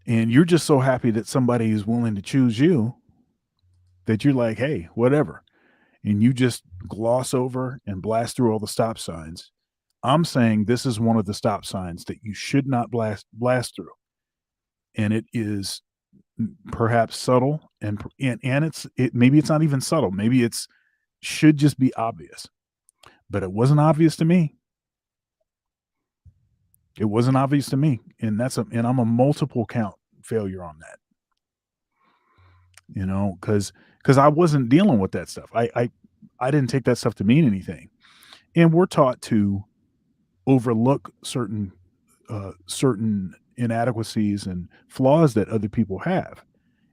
and you're just so happy that somebody is willing to choose you that you're like, hey, whatever, and you just gloss over and blast through all the stop signs. I'm saying this is one of the stop signs that you should not blast through, and it is perhaps subtle, and maybe it's not even subtle, maybe it's should just be obvious, but it wasn't obvious to me. It wasn't obvious to me, and I'm a multiple count failure on that. Because because I wasn't dealing with that stuff. I didn't take that stuff to mean anything. And we're taught to overlook certain inadequacies and flaws that other people have.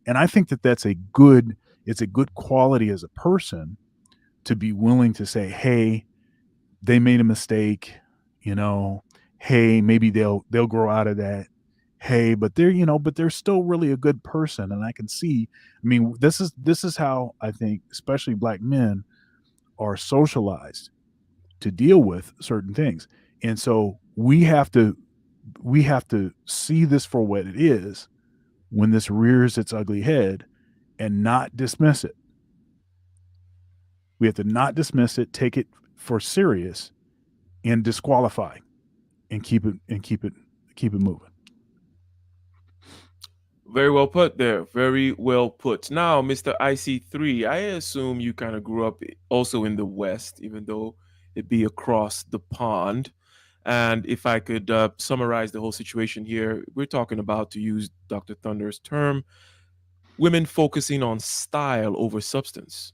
And I think that it's a good quality as a person to be willing to say, hey, they made a mistake, hey, maybe they'll grow out of that. Hey, but they're still really a good person. And I can see, I mean, this is how I think especially Black men are socialized to deal with certain things. And so we have to see this for what it is when this rears its ugly head and not dismiss it. We have to not dismiss it, take it for serious, and disqualify, and keep it moving. Very well put there. Very well put. Now, Mr. IC3, I assume you kind of grew up also in the West, even though it be across the pond. And if I could summarize the whole situation here, we're talking about, to use Dr. Thunder's term, women focusing on style over substance.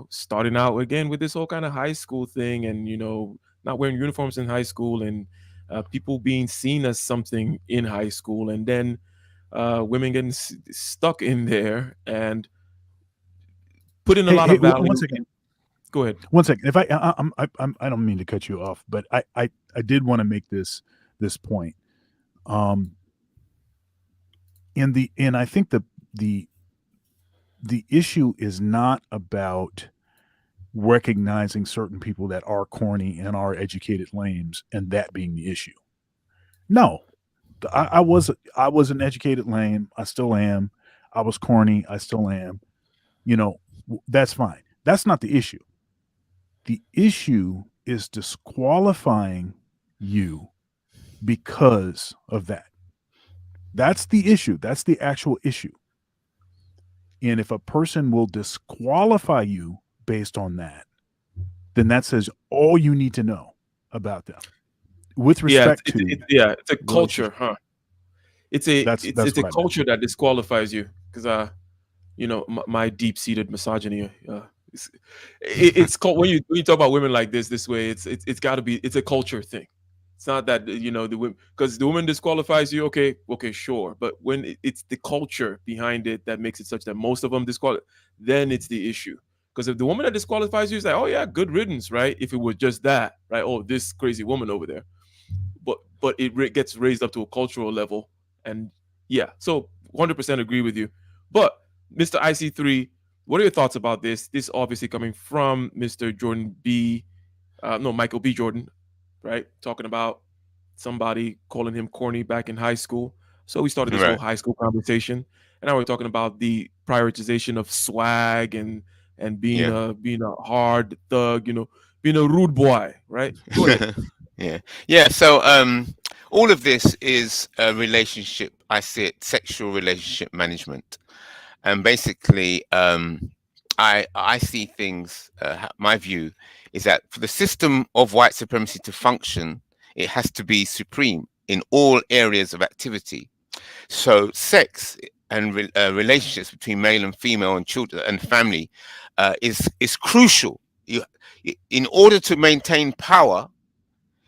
Starting out again with this whole kind of high school thing, and not wearing uniforms in high school, and people being seen as something in high school, and then women getting stuck in there and putting a lot of value. One second. Go ahead. 1 second. If I don't mean to cut you off, but I did want to make this point. And I think the issue is not about recognizing certain people that are corny and are educated lames, and that being the issue. No, I was an educated lame. I still am. I was corny. I still am. That's fine. That's not the issue. The issue is disqualifying you because of that. That's the issue. That's the actual issue. And if a person will disqualify you based on that, then that says all you need to know about them. With respect it's a culture, huh? It's a culture that disqualifies you, because my deep-seated misogyny. It's called, when you talk about women like this way, it's got to be, it's a culture thing. It's not that the women, because the woman disqualifies you. Okay, sure, but when it's the culture behind it that makes it such that most of them disqualify, then it's the issue. Because if the woman that disqualifies you is like, oh yeah, good riddance, right? If it was just that, right? Oh, this crazy woman over there, but it gets raised up to a cultural level, and yeah, so 100% agree with you. But Mr. IC3, what are your thoughts about this? This obviously coming from Mr. Michael B. Jordan, right? Talking about somebody calling him corny back in high school. So we started this whole high school conversation, and now we're talking about the prioritization of swag and being a hard thug, being a rude boy, right? Go ahead. Yeah. So all of this is a relationship. I see it, sexual relationship management. And basically, I see things, my view is that for the system of white supremacy to function, it has to be supreme in all areas of activity. So sex and relationships between male and female and children and family is crucial. In order to maintain power,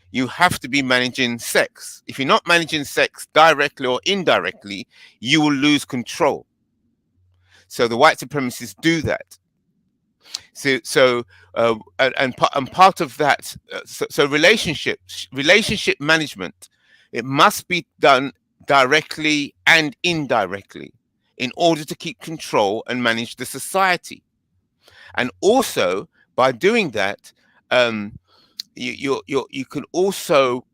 you have to be managing sex. If you're not managing sex directly or indirectly, you will lose control. So the white supremacists do that. So part of that. So relationship management, it must be done directly and indirectly in order to keep control and manage the society. And also by doing that, you can also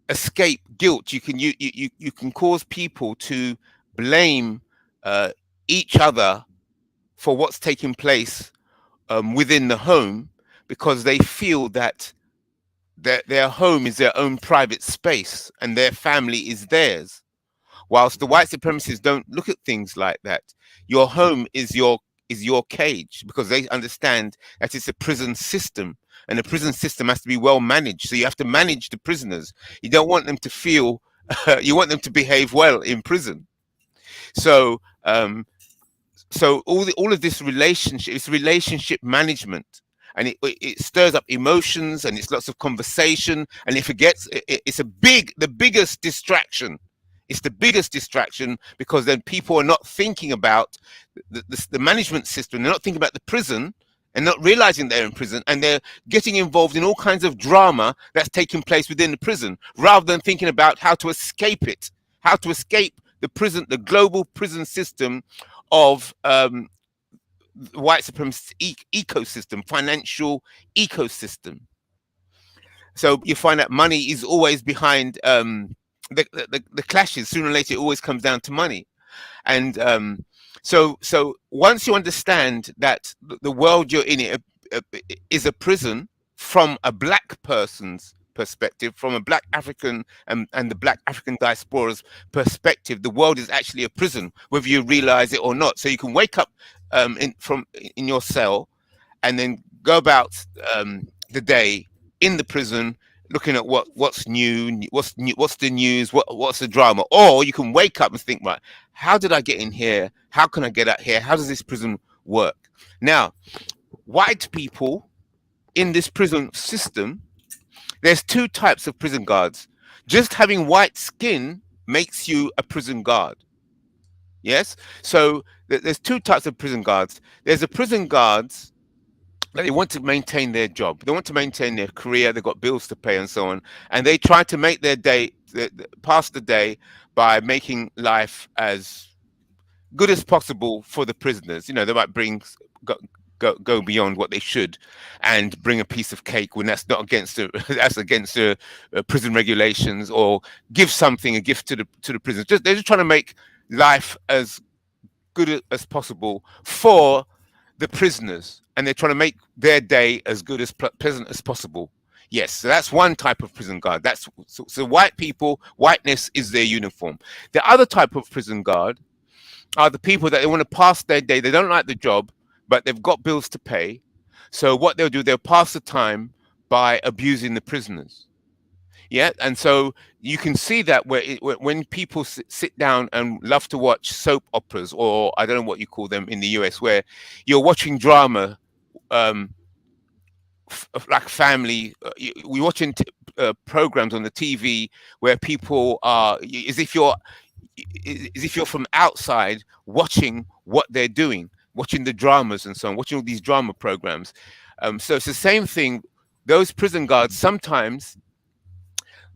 escape guilt. You can cause people to blame each other for what's taking place within the home, because they feel that their home is their own private space and their family is theirs. Whilst the white supremacists don't look at things like that. Your home is your cage, because they understand that it's a prison system, and the prison system has to be well managed. So you have to manage the prisoners. You don't want them to feel, you want them to behave well in prison. So so all of this relationship, it's relationship management, and it stirs up emotions, and it's lots of conversation, and it's the biggest distraction. It's the biggest distraction, because then people are not thinking about the management system. They're not thinking about the prison, and not realizing they're in prison, and they're getting involved in all kinds of drama that's taking place within the prison, rather than thinking about how to escape it, how to escape the prison, the global prison system of white supremacist ecosystem, financial ecosystem. So you find that money is always behind the clashes. Sooner or later, it always comes down to money. And so once you understand that the world you're in is a prison from a black person's perspective, from a black African and the black African diaspora's perspective, the world is actually a prison, whether you realize it or not. So you can wake up in your cell, and then go about the day in the prison, looking at what's new, what's the news, what's the drama. Or you can wake up and think, right, how did I get in here? How can I get out here? How does this prison work? Now, white people in this prison system, there's two types of prison guards. Just having white skin makes you a prison guard. Yes? So there's two types of prison guards. There's the prison guards that they want to maintain their job. They want to maintain their career. They've got bills to pay and so on. And they try to make their day, pass the day by making life as good as possible for the prisoners. You know, they might go beyond what they should, and bring a piece of cake when that's not against the prison regulations, or give a gift to the prisoners. They're just trying to make life as good as possible for the prisoners, and they're trying to make their day as good as pleasant as possible. Yes, so that's one type of prison guard. That's so white people, whiteness is their uniform. The other type of prison guard are the people that they want to pass their day. They don't like the job, but they've got bills to pay. So what they'll do, they'll pass the time by abusing the prisoners. Yeah, and so you can see that when people sit down and love to watch soap operas, or I don't know what you call them in the US, where you're watching drama, like family, we're watching programs on the TV where people are as if you're from outside watching what they're doing, watching the dramas and so on, watching all these drama programs. So it's the same thing. Those prison guards, sometimes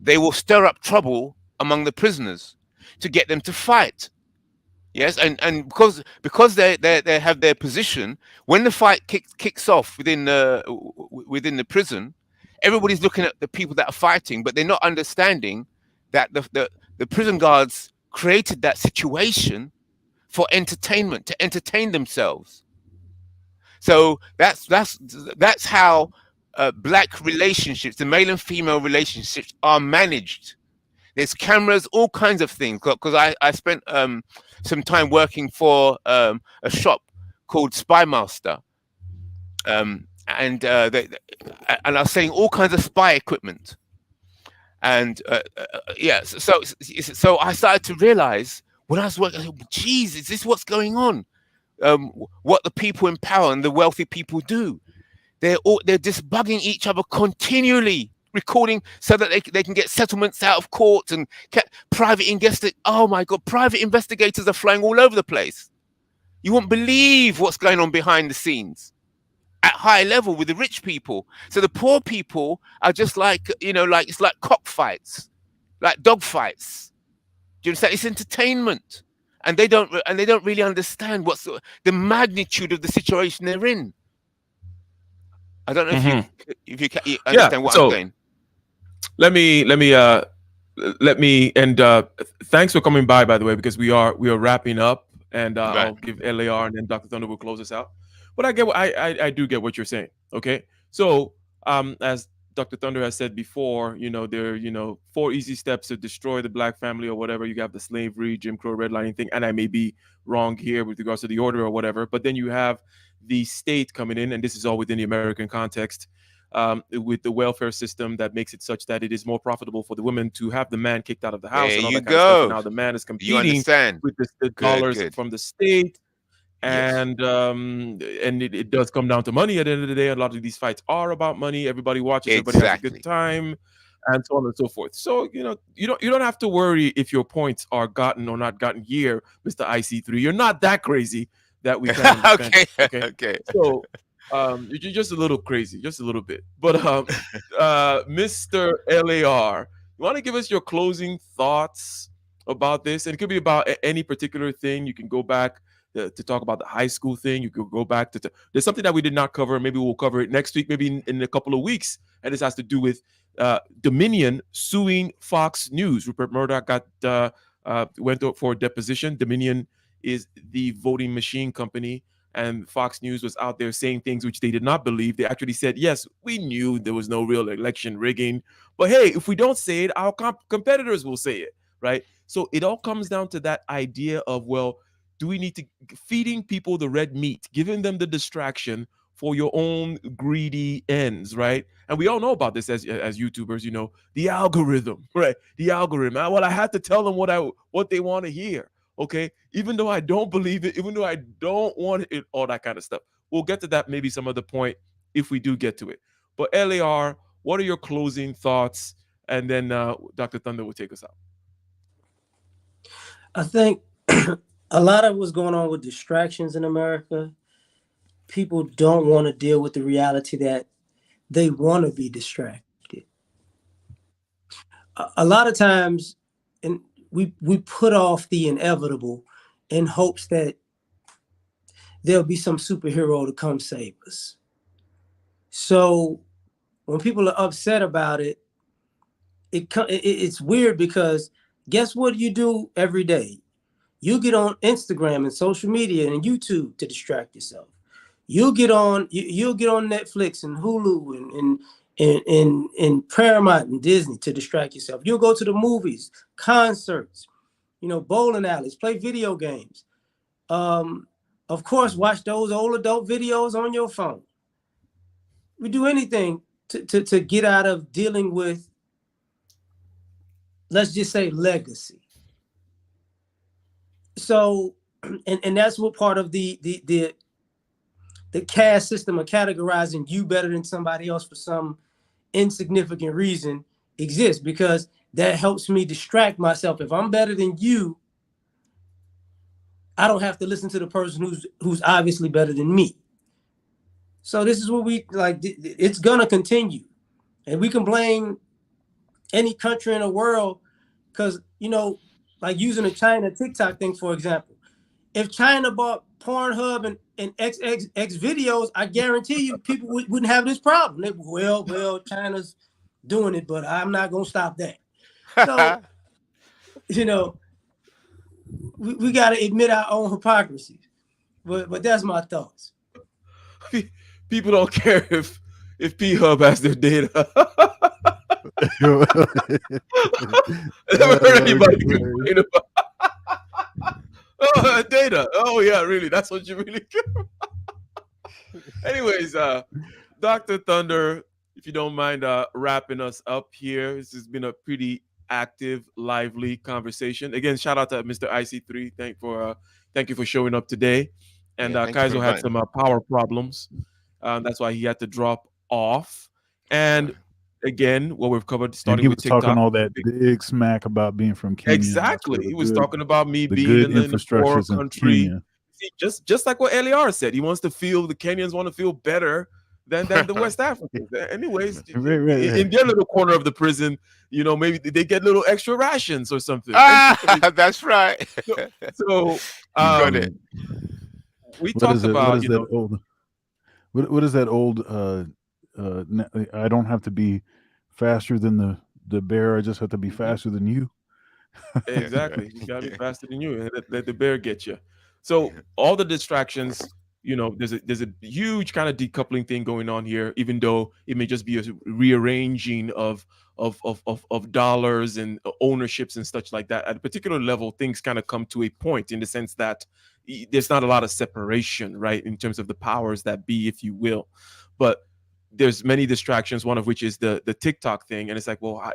they will stir up trouble among the prisoners to get them to fight. Yes, and because they have their position, when the fight kicks off within the prison, everybody's looking at the people that are fighting, but they're not understanding that the prison guards created that situation for entertainment, to entertain themselves. So that's how black relationships, the male and female relationships, are managed. There's cameras, all kinds of things. Because I spent some time working for a shop called Spy Master, and I was selling all kinds of spy equipment. And so I started to realize when I was working, I said, geez, is this what's going on? What the people in power and the wealthy people do? They're just bugging each other continually, recording so that they can get settlements out of court, and private oh my God, private investigators are flying all over the place. You won't believe what's going on behind the scenes at high level with the rich people. So the poor people are just like, it's like cockfights, like dog fights. Do you understand? It's entertainment, and they don't really understand what's the magnitude of the situation they're in. I don't know if you understand what I'm saying. Let me and thanks for coming by the way, because we are wrapping up, and right. I'll give LAR and then Dr. Thunder will close us out. But I do get what you're saying. Okay, so as Dr. Thunder has said before, there are 4 easy steps to destroy the black family or whatever. You have the slavery, Jim Crow, redlining thing, and I may be wrong here with regards to the order or whatever. But then you have the state coming in, and this is all within the American context, with the welfare system that makes it such that it is more profitable for the women to have the man kicked out of the house. There and all you that go. Kind of stuff. And now the man is competing with the dollars from the state. Yes. And it does come down to money at the end of the day. A lot of these fights are about money. Everybody watches, everybody has a good Exactly. time, and so on and so forth. So you don't have to worry if your points are gotten or not gotten here, Mr. IC3. You're not that crazy that we can't understand. Okay. Okay, Okay. so you're just a little crazy, just a little bit. But Mr. LAR, you want to give us your closing thoughts about this? And it could be about any particular thing. You can go back to talk about the high school thing. You could go back to there's something that we did not cover. Maybe we'll cover it next week, maybe in a couple of weeks. And this has to do with Dominion suing Fox News. Rupert Murdoch went up for a deposition. Dominion is the voting machine company, and Fox News was out there saying things which they did not believe. They actually said, yes, we knew there was no real election rigging, but hey, if we don't say it, our competitors will say it, right? So it all comes down to that idea of, well, do we need to feeding people the red meat, giving them the distraction for your own greedy ends, right? And we all know about this as YouTubers, the algorithm, right? The algorithm. Well, I had to tell them what they want to hear. Okay, even though I don't believe it, even though I don't want it, all that kind of stuff. We'll get to that maybe some other point if we do get to it. But LAR, what are your closing thoughts? And then Dr. Thunder will take us out. I think a lot of what's going on with distractions in America, people don't want to deal with the reality that they want to be distracted. A lot of times, and we put off the inevitable in hopes that there'll be some superhero to come save us. So when people are upset about it, it's weird because guess what you do every day? You get on Instagram and social media and YouTube to distract yourself. You'll get on Netflix and Hulu and Paramount and Disney to distract yourself. You'll go to the movies, concerts, bowling alleys, play video games. Of course, watch those old adult videos on your phone. We do anything to get out of dealing with, let's just say, legacy. So, and that's what part of the caste system of categorizing you better than somebody else for some insignificant reason exists, because that helps me distract myself. If I'm better than you, I don't have to listen to the person who's obviously better than me. So this is what we like. It's gonna continue, and we can blame any country in the world because like using the China TikTok thing for example. If China bought Pornhub and XX videos, I guarantee you people wouldn't have this problem. They, well, China's doing it, but I'm not gonna stop that. So we got to admit our own hypocrisy. But that's my thoughts. People don't care if P-Hub has their data. Never heard anybody complain about data. Oh yeah, really? That's what you really care about. Anyways, Dr. Thunder, if you don't mind wrapping us up here. This has been a pretty active, lively conversation. Again, shout out to Mr. IC3. Thank you for showing up today. And Kaizo had some power problems. That's why he had to drop off. And again, what we've covered, starting with TikTok. Talking all that big smack about being from Kenya. Exactly. He was talking about me being in the poor country. See, just like what LAR said, he wants to feel, the Kenyans want to feel better than the West Africans. Anyways, in their little corner of the prison, maybe they get little extra rations or something. That's right. So got it. We talked about, what is that old I don't have to be faster than the bear, I just have to be faster than you. Exactly. You gotta be faster than you and let the bear get you. So all the distractions, there's a huge kind of decoupling thing going on here, even though it may just be a rearranging of dollars and ownerships and such like that. At a particular level, things kind of come to a point in the sense that there's not a lot of separation, right, in terms of the powers that be, if you will. But there's many distractions, one of which is the TikTok thing. And it's like, well,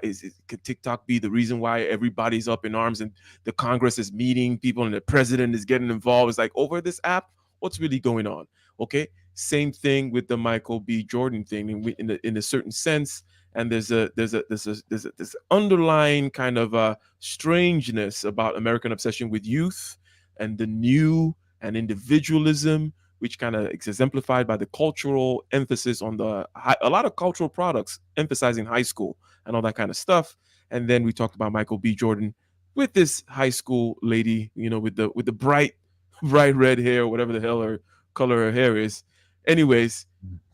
could TikTok be the reason why everybody's up in arms and the Congress is meeting people and the president is getting involved? It's like over this app, what's really going on. Okay, same thing with the Michael B. Jordan thing in a certain sense. And there's underlying kind of strangeness about American obsession with youth and the new and individualism, which kind of is exemplified by the cultural emphasis on a lot of cultural products emphasizing high school and all that kind of stuff. And then we talked about Michael B. Jordan with this high school lady, with the bright red hair, whatever the hell her color her hair is. Anyways,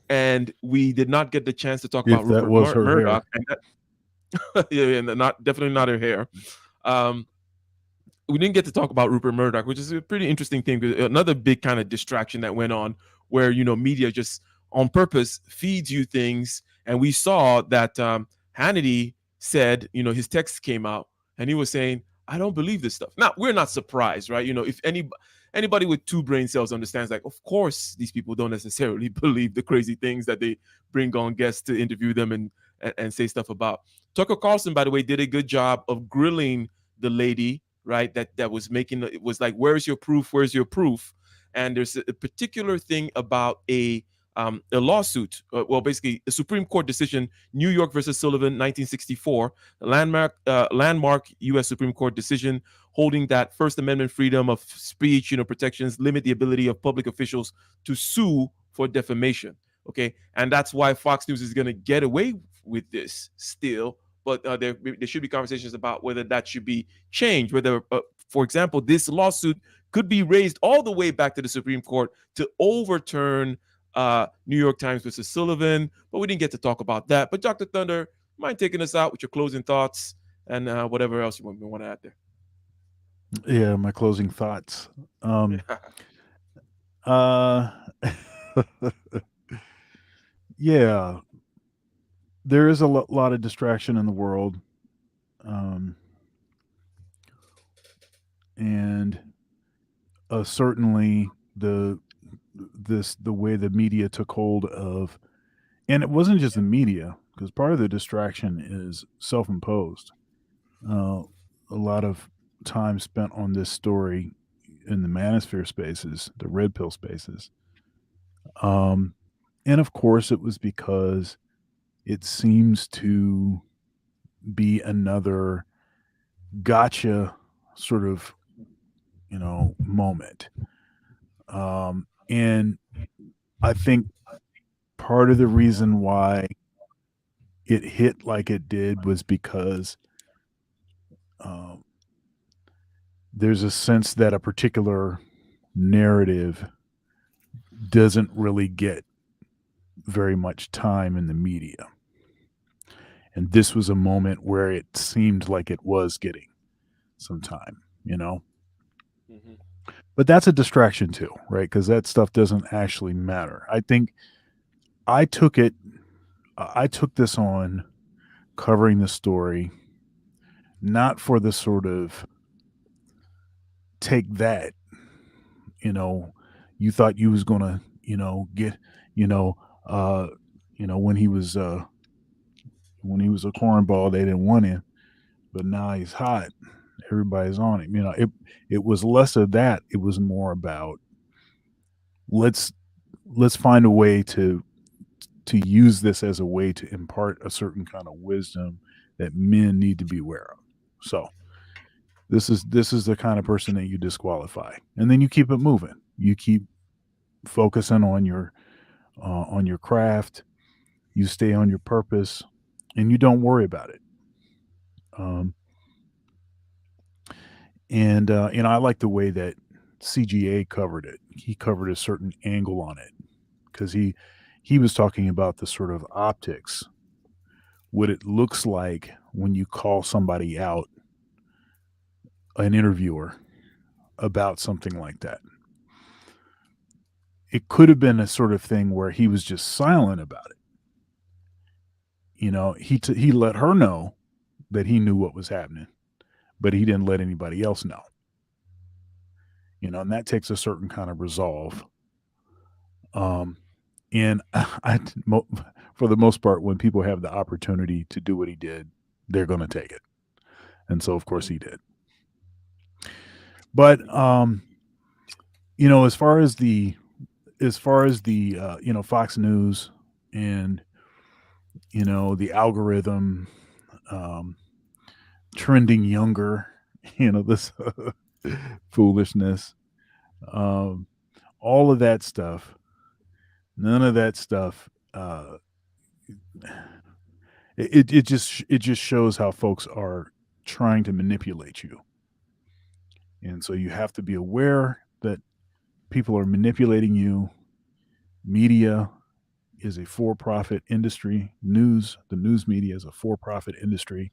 and we did not get the chance to talk If about that Rupert was her Murdoch, hair. and yeah, not definitely not her hair. Um, we didn't get to talk about Rupert Murdoch, which is a pretty interesting thing. Another big kind of distraction that went on, where media just on purpose feeds you things, and we saw that Hannity said, his text came out, and he was saying, "I don't believe this stuff." Now we're not surprised, right? If anybody with two brain cells understands, like, of course these people don't necessarily believe the crazy things that they bring on guests to interview them and say stuff about. Tucker Carlson, by the way, did a good job of grilling the lady, right? That was making it was like, where's your proof? Where's your proof? And there's a particular thing about a lawsuit. Well, basically, a Supreme Court decision, New York versus Sullivan, 1964, a landmark U.S. Supreme Court decision holding that First Amendment freedom of speech, protections limit the ability of public officials to sue for defamation. Okay, and that's why Fox News is going to get away with this still. But there should be conversations about whether that should be changed. Whether, for example, this lawsuit could be raised all the way back to the Supreme Court to overturn New York Times versus Sullivan. But we didn't get to talk about that. But Dr. Thunder, mind taking us out with your closing thoughts and whatever else you want to add there? Yeah, my closing thoughts. Yeah, there is a lot of distraction in the world, and certainly the way the media took hold of, and it wasn't just the media, because part of the distraction is self-imposed. A lot of time spent on this story in the manosphere spaces, the red pill spaces. And of course, it was because it seems to be another gotcha sort of, moment. And I think part of the reason why it hit like it did was because there's a sense that a particular narrative doesn't really get very much time in the media. And this was a moment where it seemed like it was getting some time, Mm-hmm. But that's a distraction too, right? Because that stuff doesn't actually matter. I think I took this on covering the story, not for the sort of take that, you thought you was gonna, get, when he was a cornball, they didn't want him, but now he's hot. Everybody's on him. It was less of that. It was more about let's find a way to use this as a way to impart a certain kind of wisdom that men need to be aware of. So this is the kind of person that you disqualify, and then you keep it moving. You keep focusing on your craft. You stay on your purpose, and you don't worry about it. And I like the way that CGA covered it. He covered a certain angle on it because he was talking about the sort of optics, what it looks like when you call somebody out, an interviewer, about something like that. It could have been a sort of thing where he was just silent about it. He let her know that he knew what was happening, but he didn't let anybody else know. And that takes a certain kind of resolve. And for the most part, when people have the opportunity to do what he did, they're going to take it. And so, of course, he did. But, as far as the Fox News and the algorithm trending younger, this foolishness, all of that stuff, none of that stuff, it just shows how folks are trying to manipulate you. And so you have to be aware that people are manipulating you. Media is a for-profit industry. The news media is a for-profit industry.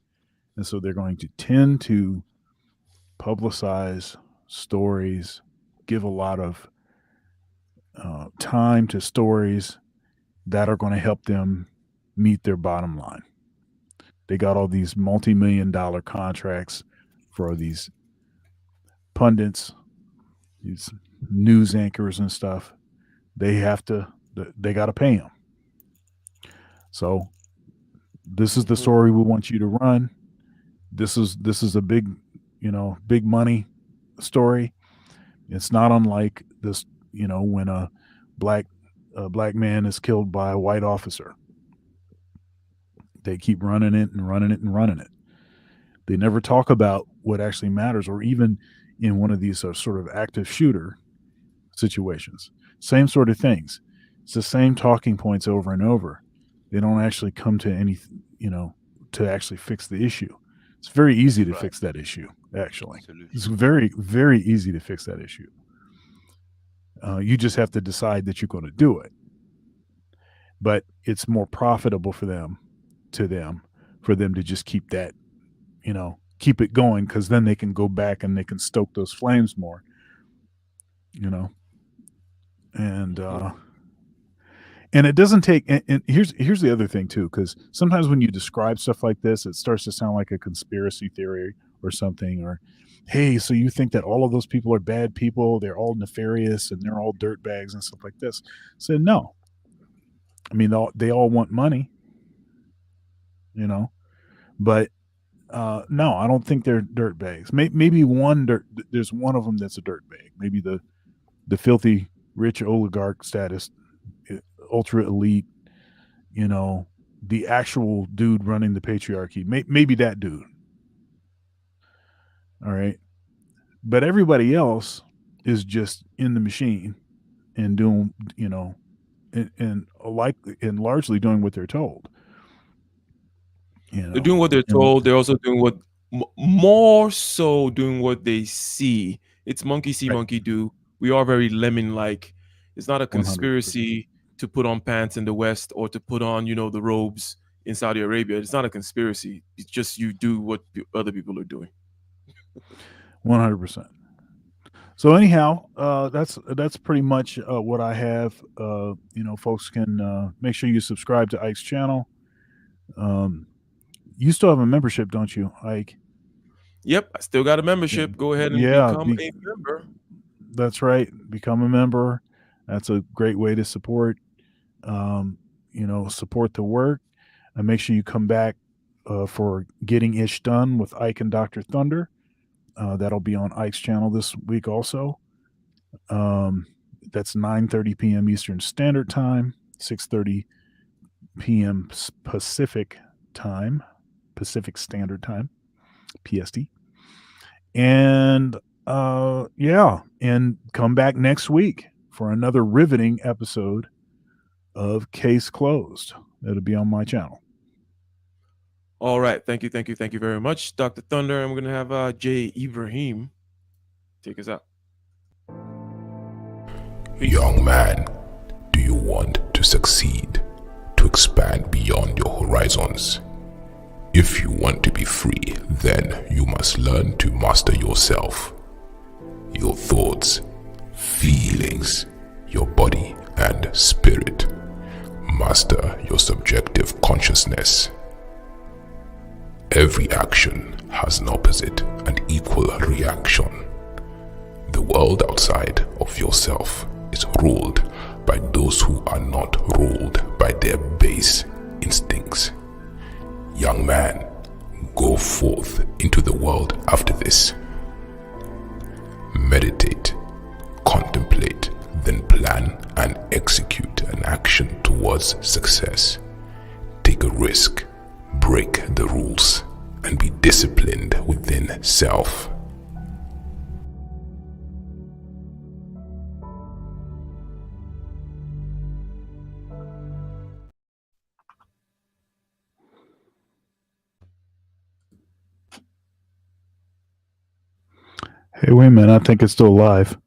And so they're going to tend to publicize stories, give a lot of time to stories that are going to help them meet their bottom line. They got all these multi-million-dollar contracts for these pundits, these news anchors and stuff. They got to pay them. So this is the story we want you to run. This is a big money story. It's not unlike this, when a black man is killed by a white officer. They keep running it and running it and running it. They never talk about what actually matters, or even in one of these sort of active shooter situations. Same sort of things. It's the same talking points over and over. They don't actually come to any, to actually fix the issue. It's very easy to fix that issue, actually. Absolutely. It's very, very easy to fix that issue. You just have to decide that you're going to do it. But it's more profitable for them to just keep that, keep it going, because then they can go back and they can stoke those flames more, and it doesn't take, and here's the other thing too, because sometimes when you describe stuff like this, it starts to sound like a conspiracy theory or something, or, hey, so you think that all of those people are bad people, they're all nefarious and they're all dirtbags and stuff like this. So no, I mean, they all want money, but no, I don't think they're dirtbags. Maybe there's one of them that's a dirtbag. Maybe the filthy rich oligarch status, ultra elite, the actual dude running the patriarchy. Maybe that dude. All right. But everybody else is just in the machine and doing, and largely doing what they're told. They're doing what they're told. They're also doing more so doing what they see. It's monkey see, monkey do. We are very lemon-like. It's not a conspiracy 100%. To put on pants in the West or to put on, the robes in Saudi Arabia. It's not a conspiracy. It's just you do what other people are doing. 100%. So anyhow, that's pretty much what I have. Folks can make sure you subscribe to Ike's channel. You still have a membership, don't you, Ike? Yep, I still got a membership. Go ahead and become a member. That's right. Become a member. That's a great way to support support the work. And make sure you come back for Getting Ish Done with Ike and Dr. Thunder. That'll be on Ike's channel this week also. That's 9:30 p.m. Eastern Standard Time, 6:30 p.m. Pacific Standard Time, PST. And and come back next week for another riveting episode of Case Closed. It'll be on my channel. All right. Thank you very much, Dr. Thunder. And we're going to have Jay Ibrahim take us out. Young man, do you want to succeed, to expand beyond your horizons? If you want to be free, then you must learn to master yourself, your thoughts, feelings, your body and spirit. Master your subjective consciousness. Every action has an opposite and equal reaction. The world outside of yourself is ruled by those who are not ruled by their base instincts. Young man, go forth into the world after this. Meditate, contemplate, plan and execute an action towards success. Take a risk, break the rules, and be disciplined within self. Hey, wait a minute. I think it's still live.